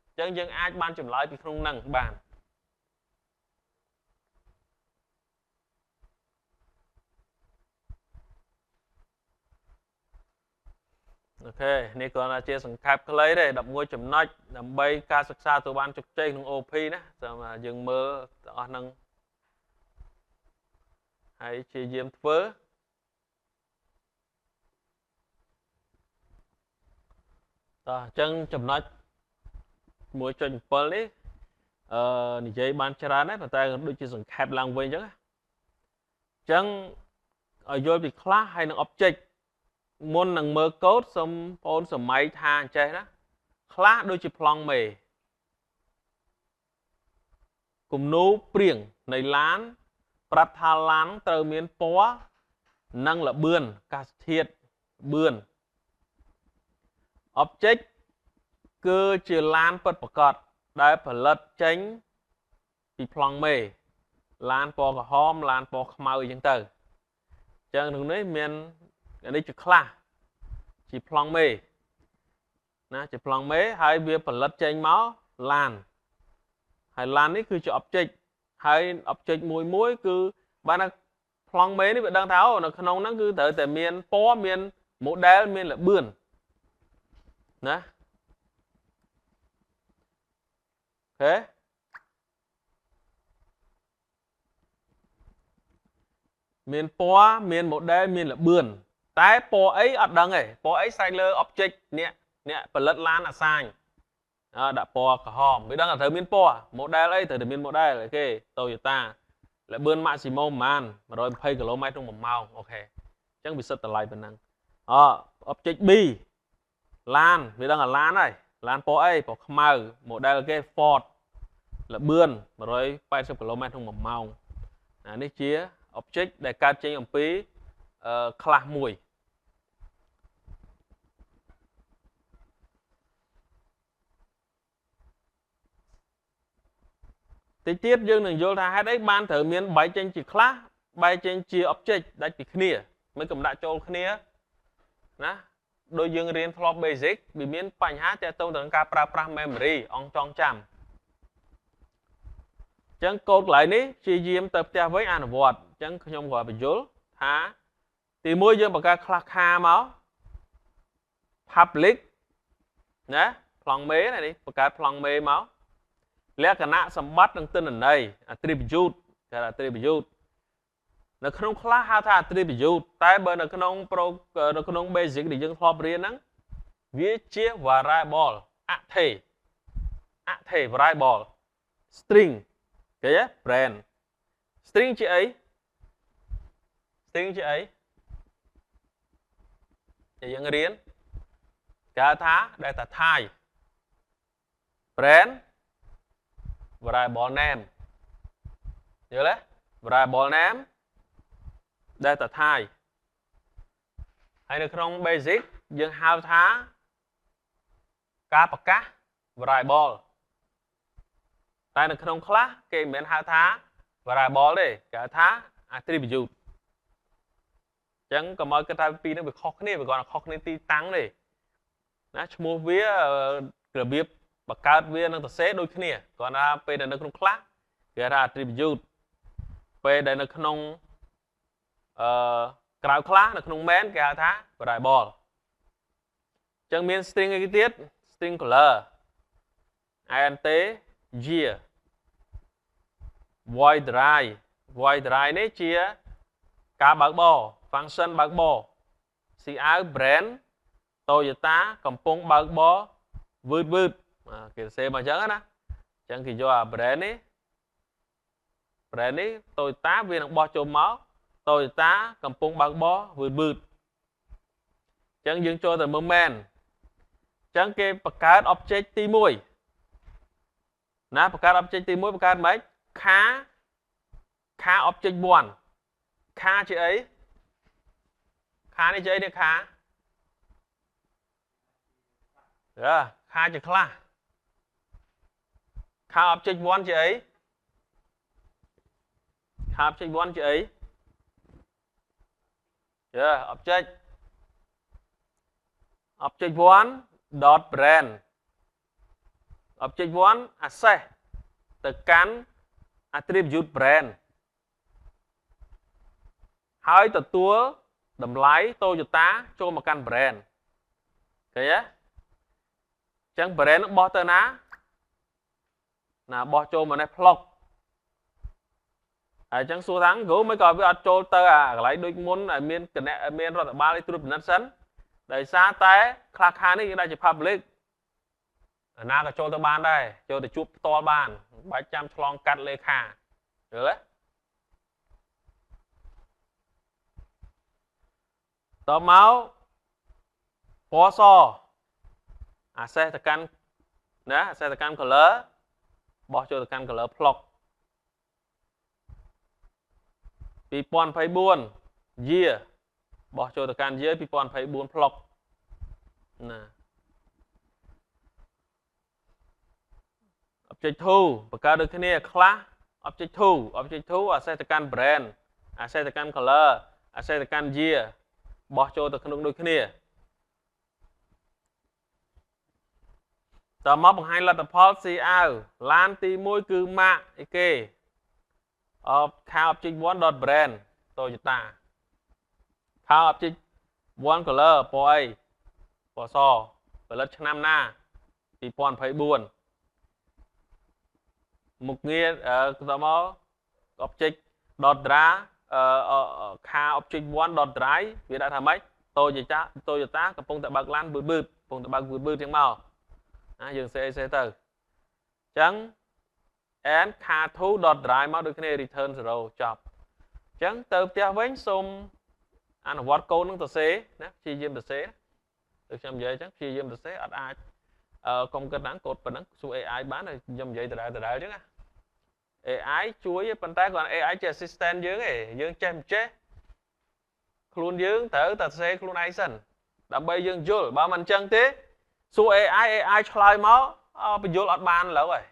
អញ្ចឹងយើងអាចបានចម្លើយពីក្នុងហ្នឹងបានអូខេនេះគ្រាន់តែជាសង្ខេបខ្លីទេ11ចំណុចដើម្បីការសិក្សាទៅបានជោគជ័យក្នុង OP ណាចាំយើងមើលទាំងអស់ហ្នឹងហើយជាយាមធ្វើតោះអញ្ចឹងចំណុច 1.7 នេះនិយាយបានច្រើនដែរប៉ុន្តែដូចជាសង្ខេបឡើងវិញអញ្ចឹងអញ្ចឹងឲ្យយល់ពី class ហើយនឹង object មុននឹងមើលកូដសូមបងប្អូនសម័យថាអញ្ចេះណា class ដូចជាប្លង់មេគំនូរព្រៀងនៃឡានប្រាប់ថាឡានត្រូវមានពណ៌និងល្បឿនអាកាសធាតុល្បឿន object គឺជាឡានពិតប្រាកដដែលផលិតចេញពីប្លង់មេឡានពណ៌ក្រហមឡានពណ៌ខ្មៅអីចឹងទៅអញ្ចឹងក្នុងនេះមាននេះជា class ជាប្លង់មេណាជាប្លង់មេហើយវាផលិតចេញមកឡានហើយឡាននេះគឺជា object ហើយ object មួយគឺបានថាប្លង់មេនេះវាដឹងថានៅក្នុងហ្នឹងគឺត្រូវតែមានពណ៌មាន model មានល្បឿនណាអូខេមានពណ៌មាន model មានល្បឿនតែពណ៌អីអត់ដឹងទេពណ៌អីស្រេចលើ object អ្នកផលិតឡានអាសាញដាក់ពណ៌ក្រហមវាដឹងថាត្រូវមានពណ៌ model អីត្រូវតែមាន model គេ Toyota ល្បឿន maximum ប្រហែល120 km/h អូខេអញ្ចឹងវាសិតតម្លៃប៉ុណ្ណឹងobject B ឡានវាដឹងថាឡានហើយឡានពណ៌អីពណ៌ខ្មៅ model គេ Ford ល្បឿន180 km/h នេះជា object ដែលកើតចេញអំពីclass មួយតិចទៀតយើងនឹងយល់ថាហេតុអីបានត្រូវមានបែកចេញជា class បែកចេញជា object ដាច់ពីគ្នាមិនកំដាក់ចូលគ្នាណាដោយយើងរៀនធ្លាប់ basic វាមានបញ្ហាទាក់ទងទៅនឹងការប្រើប្រាស់ memory អង្គចងចាំអញ្ចឹងកូដកន្លែងនេះជាយាមទៅផ្ទះវិញអនុវត្តអញ្ចឹងខ្ញុំក៏បញ្យល់ថាទីមួយយើងបង្កើត class ខាមក public ណាប្លង់មេនេះបង្កើតប្លង់មេមកលក្ខណៈសម្បត្តិនិងទិន្នន័យ attribute គេហៅ attribute នៅក្នុង class ហៅថា attribute តែបើនៅក្នុង basic ដែលយើងធ្លាប់រៀនហ្នឹងវាជា variable អថេ variable string គេហ៎ brand string ជាអី string ជាអីដែលយើងរៀនគេហៅថា data type brand variable name យល់ទេ variable name data type ហើយនៅក្នុង basic យើងហៅថាការប្រកាស variable តែនៅក្នុង class គេមិនមែនហៅថា variable ទេគេហៅថា attribute អញ្ចឹងកុំឲ្យគិតថាពីរនេះវាខុសគ្នាវាគ្រាន់តែខុសគ្នាទីតាំងទេណាឈ្មោះវារបៀបបង្កើតវានឹងសរសេរដូចគ្នាគ្រាន់តែពេលដែលនៅក្នុង class គេហៅថា attribute ពេលដែលនៅក្នុងក្រៅ class នៅក្នុង main គេហៅថា variable អញ្ចឹងមាន string អីទៀត string color int year void dry នេះជាការបើកបរ function បើកបរស៊ីអាវ brand Toyota កំពុងបើកបរវឺតគេសរសេរមកអញ្ចឹងណាអញ្ចឹងគេយកអា brand នេះ Toyota វានឹងបោះចូលមក Toyota កំពុងបើកបរវឺតអញ្ចឹងយើងចូលទៅមើល main អញ្ចឹងគេបង្កើត object ទី1ណាបង្កើត object ទី1បង្កើតម៉េចខា object 1ខាជាអីខ Khá này chơi đi khá. Rồi, khá chứ class. Khá object 1 chứ ấy. Khá object 1 chứ ấy. Object. Object 1 dot brand. Object 1 accessទៅកាន់ attribute brand ហើយទទួលតម្លៃ Toyota ចូលមកកាន់ brand ឃើញទេអញ្ចឹង brand នឹងបោះទៅណាបោះចូលមកនេះ plug ហើយអញ្ចឹងសួរថាគ្រូមិនក៏វាអត់ចូលទៅអាកន្លែងដូចមុនឲ្យមានរដ្ឋបាលឲ្យត្រួតពិនិត្យសិនដោយសារតែខ្លះខាងនេះយើងដាក់ជា public ណាក៏ចូលទៅបានដែរចូលទៅជួបផ្ទាល់បានបាច់ចាំឆ្លងកាត់លេខាយល់ទេតមកពណ៌សអាសេសទៅកាន់ណាអាសេសទៅកាន់ color បោះចូលទៅកាន់ color plug 2024 year បោះចូលទៅកាន់ year 2024 plug ណា object 2បង្កើតដូចគ្នា class object 2 access ទៅកាន់ brand access ទៅកាន់ color access ទៅកាន់ year បោះចូលទៅក្នុងដូចគ្នាតមកបង្ហាញលទ្ធផល C អាវឡានទី1គឺម៉ាកអីគេខាង object 1 .brand Toyota ខាង object 1 color ពណ៌អីពណ៌សផលិតឆ្នាំណា2024មុខងារតមក object .dra ខាង object 1 .drive វាដាក់ថាម៉េច Toyota កំពុងតែបើកឡានបឺតកំពុងតែបើកបឺតទាំងមកណាយើងសេទៅអញ្ចឹង and car 2 .drive មកដូចគ្នា return 0 ចប់អញ្ចឹងទៅផ្ទះវិញសូមអនុវត្តកូដនឹងទៅសេណាព្យាយាមទៅសេដូចខ្ញុំនិយាយអញ្ចឹងព្យាយាមទៅសេអត់អាចកុំគិតហ្នឹងកូដប៉ុណ្ណឹងសួរ AI បានហើយខ្ញុំនិយាយដដែលអញ្ចឹងណា AI ជួយប៉ុន្តែគាត់ AI ជា assistant យើងឯងយើងចេះមិនចេះខ្លួនយើងត្រូវតែសេខ្លួនឯងសិនដើម្បីយើងយល់បើមិនអញ្ចឹងទេសួរ AI ឆ្លើយមកបញ្យល់អត់បានឡើយហើយ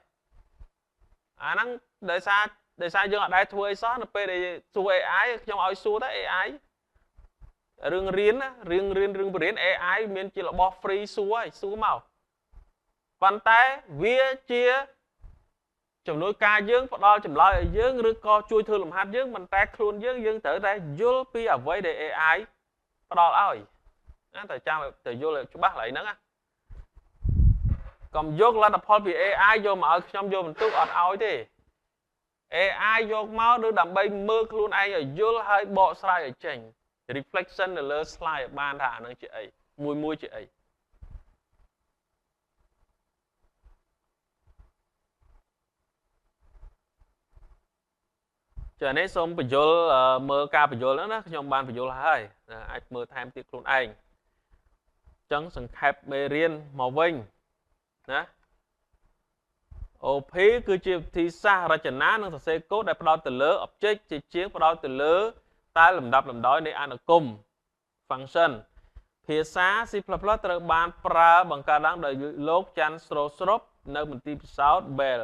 អាហ្នឹងដោយសារយើងអត់ដែរធ្វើអីសោះនៅពេលដែលសួរ AI ខ្ញុំឲ្យសួរទៅ AI រឿងរៀនរឿងបរៀន AI មានជារបស់ free សួរហើយសួរមកប៉ុន្តែវាជាចំនួនការយើងផ្ដល់ចម្លើយឲ្យយើងឬក៏ជួយធ្វើលំហាត់យើងប៉ុន្តែខ្លួនយើងត្រូវតែយល់ពីអ្វីដែល AI ផ្ដល់ឲ្យណាតែចាំទៅយល់ឲ្យច្បាស់ឡើយហ្នឹងណាកុំយកលទ្ធផលពី AI យកមកឲ្យខ្ញុំយកបន្ទុកអត់ឲ្យទេ AI យកមកឬដើម្បីមើលខ្លួនឯងឲ្យយល់ហើយបកស្រាយឲ្យចេញ reflection នៅលើ slide បានថាអានឹងជាអីមួយជាអីចានេះសូមបញ្យល់មើលការបញ្យល់ហ្នឹងណាខ្ញុំបានបញ្យល់ហើយអាចមើលថែមទៀតខ្លួនឯងអញ្ចឹងសង្ខេបមេរៀនមកវិញណា OP គឺជាវិធីសាស្ត្ររចនានិងសរសេរកូដដែលផ្ដោតទៅលើ object ជាងផ្ដោតទៅលើតែលំដាប់លំដោយនៃអនុគម function ភាសា C++ ត្រូវបានប្រើបង្កើតឡើងដោយលោកច័ន្ទស្រោស្រពនៅមន្ទីរពិសោធន៍ Bell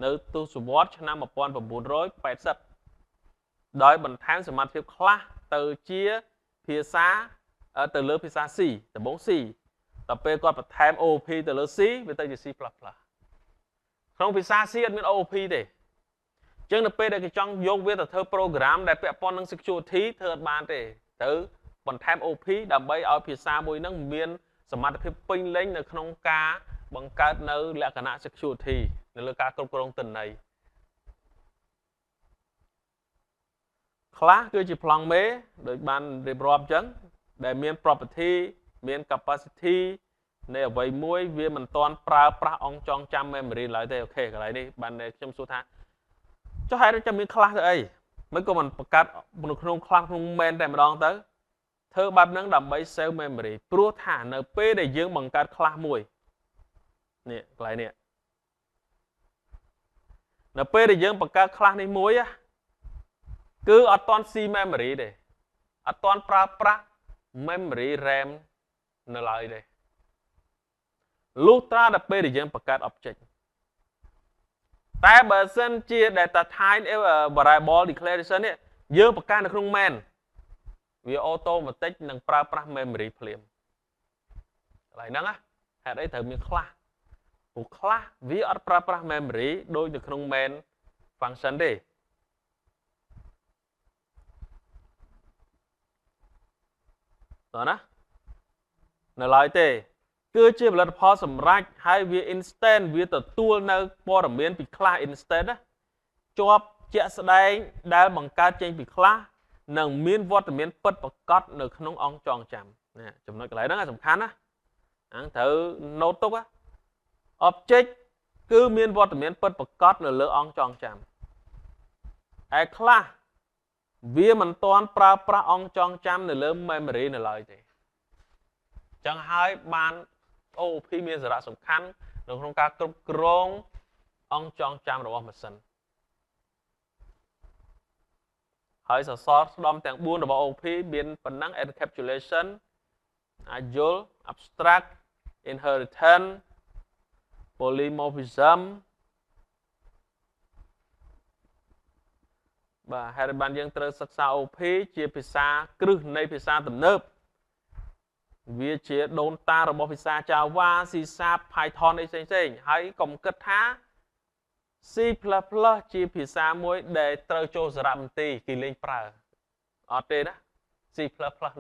នៅទសវត្សរ៍ឆ្នាំ1980ដោយបន្ថែមសមត្ថភាពខ្លះទៅជាភាសាទៅលើភាសា C ដំបូង C ដល់ពេលគាត់បន្ថែម OP ទៅលើ C វាទៅជា C++ក្នុងភាសា C អត់មាន OP ទេអញ្ចឹងនៅពេលដែលគេចង់យកវាទៅធ្វើ program ដែលពាក់ព័ន្ធនឹង security ធ្វើអត់បានទេត្រូវបន្ថែម OP ដើម្បីឲ្យភាសាមួយហ្នឹងមានសមត្ថភាពពេញលេញនៅក្នុងការបង្កើតនៅលក្ខណៈ security នៅលើការគ្រប់គ្រងទិន្នន័យខ្លះគឺជាប្លង់មេដូចបានរៀបរាប់អញ្ចឹងដែលមាន property មាន capacity នៃអ្វីមួយវាមិនទាន់ប្រើប្រាស់អង្គចងចាំ memory ឡើយទេអូខេកន្លែងនេះបានខ្ញុំសួរថាចុះហេតុចាំមាន class ទៅអីមិនក៏មិនបង្កើតនៅក្នុង class ក្នុង main តែម្ដងទៅធ្វើបែបហ្នឹងដើម្បី save memory ព្រោះថានៅពេលដែលយើងបង្កើត class មួយនេះកន្លែងនេះនៅពេលដែលយើងបង្កើត class នេះមួយគឺអត់ទាន់ C memory ទេអត់ទាន់ប្រើប្រាស់ memory RAM នៅឡើយទេលុះត្រាដល់ពេលដែលយើងបង្កើត object តែបើសិនជា data type variable declaration នេះយើងបង្កើតនៅក្នុង main វា automatic នឹងប្រើប្រាស់ memory ភ្លាមកន្លែងហ្នឹងណាហេតុអីត្រូវមានខ្លះព្រោះខ្លះវាអត់ប្រើប្រាស់ memory ដូចនៅក្នុង main function ទេតោះណានៅឡើយទេគឺជាផលិតផលសម្រាប់ហើយវា instant វាទទួលនៅព័ត៌មានពីខ្លះ instant ណាជាប់ជាក់ស្ដែងដែលបង្កើតចេញពីខ្លះនិងមានវត្តមានពិតប្រាកដនៅក្នុងអង្គចងចាំណាចំណុចកន្លែងហ្នឹងសំខាន់ណាហ្នឹងត្រូវ note ទុកណា object គឺមានវត្តមានពិតប្រាកដនៅលើអង្គចងចាំឯខ្លះវាមិនទាន់ប្រើប្រាស់អង្គចងចាំនៅលើ memory នៅឡើយទេចឹងហើយបាន OOP មានសារៈសំខាន់នៅក្នុងការគ្រប់គ្រងអង្គចងចាំរបស់ម៉ាស៊ីនហើយសសរស្តម្ភទាំង4របស់ OOP មានប៉ុណ្ណឹង encapsulation អាចយល់ abstract inheritance polymorphism បាទហើយបានយើងត្រូវសិក្សា OOP ជាភាសាគ្រឹះនៃភាសាទំនើបវាជាដូនតារបស់ភាសា Java C Sharp Python អីផ្សេងៗហើយកុំគិតថា C++ ជាភាសាមួយដែលត្រូវចូលសារមន្ទីរគេលេងប្រើអត់ទេណា C++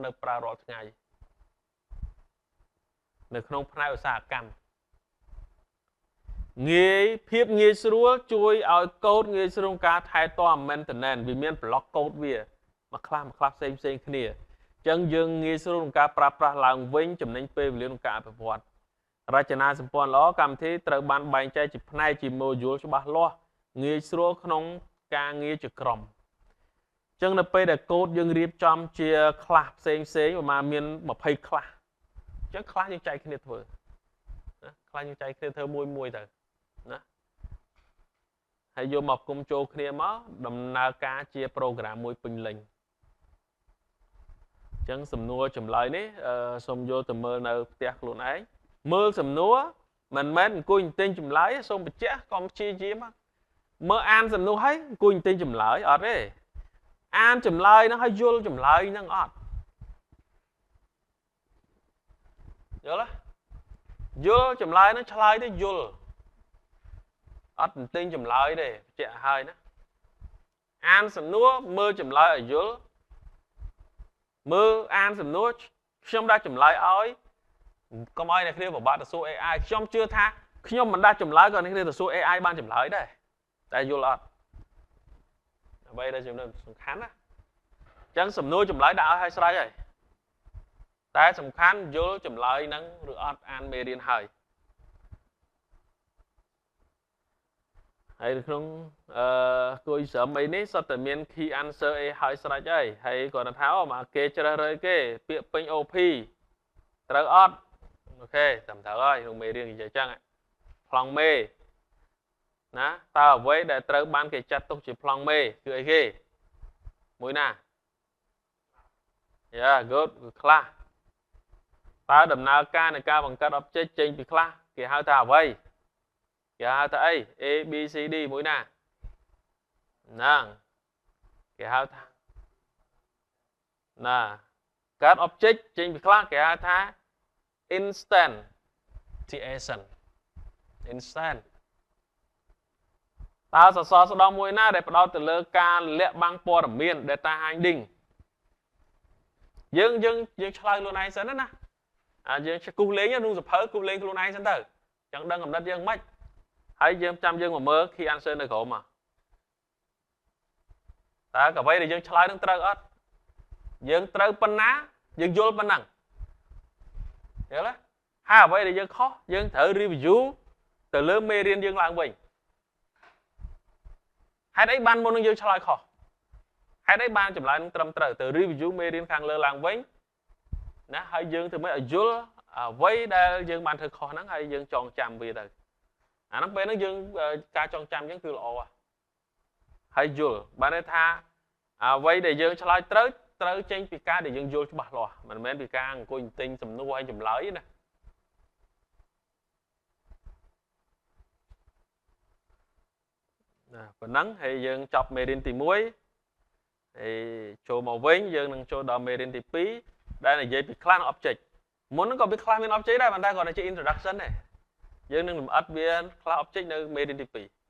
នៅប្រើរាល់ថ្ងៃនៅក្នុងផ្នែកឧស្សាហកម្មភាពងាយស្រួលជួយឲ្យកូដងាយស្រួលការថែទាំ maintenance វាមាន block code វាមួយខ្លះផ្សេងគ្នាអញ្ចឹងយើងងាយស្រួលក្នុងការប្រើប្រាស់ឡើងវិញចំណេញពេលវេលាក្នុងការអភិវឌ្ឍរចនាសម្ព័ន្ធល្អកម្មវិធីត្រូវបានបែងចែកជាផ្នែកជា module ច្បាស់លាស់ងាយស្រួលក្នុងការងារជាក្រុមអញ្ចឹងនៅពេលដែលកូដយើងរៀបចំជា class ផ្សេងប្រហែលមាន20 class អញ្ចឹង class យើងចែកគ្នាធ្វើណា class យើងចែកគ្នាធ្វើមួយទៅណាហើយយកមកគុំចូលគ្នាមកដំណើរការជា program មួយពេញលេញអញ្ចឹងសំណួរចម្លើយនេះសូមយកទៅមើលនៅផ្ទះខ្លួនឯងមើលសំណួរមិនមែនអង្គុយទិញចម្លើយសូមបញ្ជាក់កុំព្យាយាមមើលអានសំណួរហើយអង្គុយទិញចម្លើយអត់ទេអានចម្លើយហ្នឹងហើយយល់ចម្លើយហ្នឹងអត់យល់ទេយល់ចម្លើយហ្នឹងឆ្លើយទៅយល់អត់ទិញចម្លើយទេបញ្ជាក់ឲ្យណាអានសំណួរមើលចម្លើយឲ្យយល់មើលអានសំណួរខ្ញុំដាក់ចម្លើយឲ្យកុំឲ្យអ្នកគ្នាពិបាកទៅសួរ AI ខ្ញុំជឿថាខ្ញុំមិនដាក់ចម្លើយក៏អ្នកគ្នាទៅសួរ AI បានចម្លើយដែរតែយល់អត់អ្វីដែលចំណុចសំខាន់ណាអញ្ចឹងសំណួរចម្លើយដាក់ឲ្យស្រេចហើយតែសំខាន់យល់ចម្លើយហ្នឹងឬអត់អានមេរៀនហើយហើយនៅក្នុងគួយស្រឹមអីនេះសុទ្ធតែមាន key answer អីហើយស្រេចហើយគាត់ថាអូមកគេជ្រើសរើសគេពាក្យពេញ OP ត្រូវអត់អូខេត្រឹមត្រូវហើយក្នុងមេរៀននិយាយចឹងប្លង់មេណាតើអ្វីដែលត្រូវបានគេចាត់ទុកជាប្លង់មេគឺអីគេមួយណា Yeah good គឺខ្លះតើដំណើរការនៃការបង្កើត object ចេញពីខ្លះគេហៅថាអ្វីគេហៅថាអី A B C D មួយណាហ្នឹងគេហៅថាណាកើត object ចេញពីខ្លះគេហៅថា instantiation instant តើសសរស្តម្ភមួយណាដែលផ្ដោតទៅលើការលាក់បាំងព័ត៌មាន data hiding យើងឆ្លើយខ្លួនឯងសិនណាយើងគូសលេងក្នុងសភៅគូសលេងខ្លួនឯងសិនទៅចឹងដឹងកំណត់យើងមិនហើយយើងចាំយើងមកមើល key answer នៅក្រោមមកតើអ្វីដែលយើងឆ្លើយនឹងត្រូវអត់យើងត្រូវប៉ុណ្ណាយើងយល់ប៉ុណ្ណឹងយល់ទេហើយអ្វីដែលយើងខុសយើងត្រូវ review ទៅលើមេរៀនយើងឡើងវិញហេតុអីបានមុននឹងយើងឆ្លើយខុសហេតុអីបានចម្លើយនឹងត្រឹមត្រូវទៅ review មេរៀនខាងលើឡើងវិញណាហើយយើងធ្វើម៉េចឲ្យយល់អ្វីដែលយើងបានធ្វើខុសហ្នឹងហើយយើងចងចាំវាទៅអាហ្នឹងពេលហ្នឹងយើងការចងចាំយើងគឺល្អហើយយល់បានន័យថាអ្វីដែលយើងឆ្លើយត្រូវ ត្រូវចេញពីការដែលយើងយល់ច្បាស់លាស់មិនមែនពីការអង្គុយទិញសំណួរឲ្យចម្លើយណាប៉ុណ្ណឹងហើយយើងចប់មេរៀនទី1ហើយចូលមកវិញយើងនឹងចូលដល់មេរៀនទី2ដែលនិយាយពី class និង object មុនហ្នឹងក៏មាន class មាន object ដែរប៉ុន្តែគាត់តែជា introduction ទេយើងនឹងលម្អិតវា class object នៅមេរៀនទី2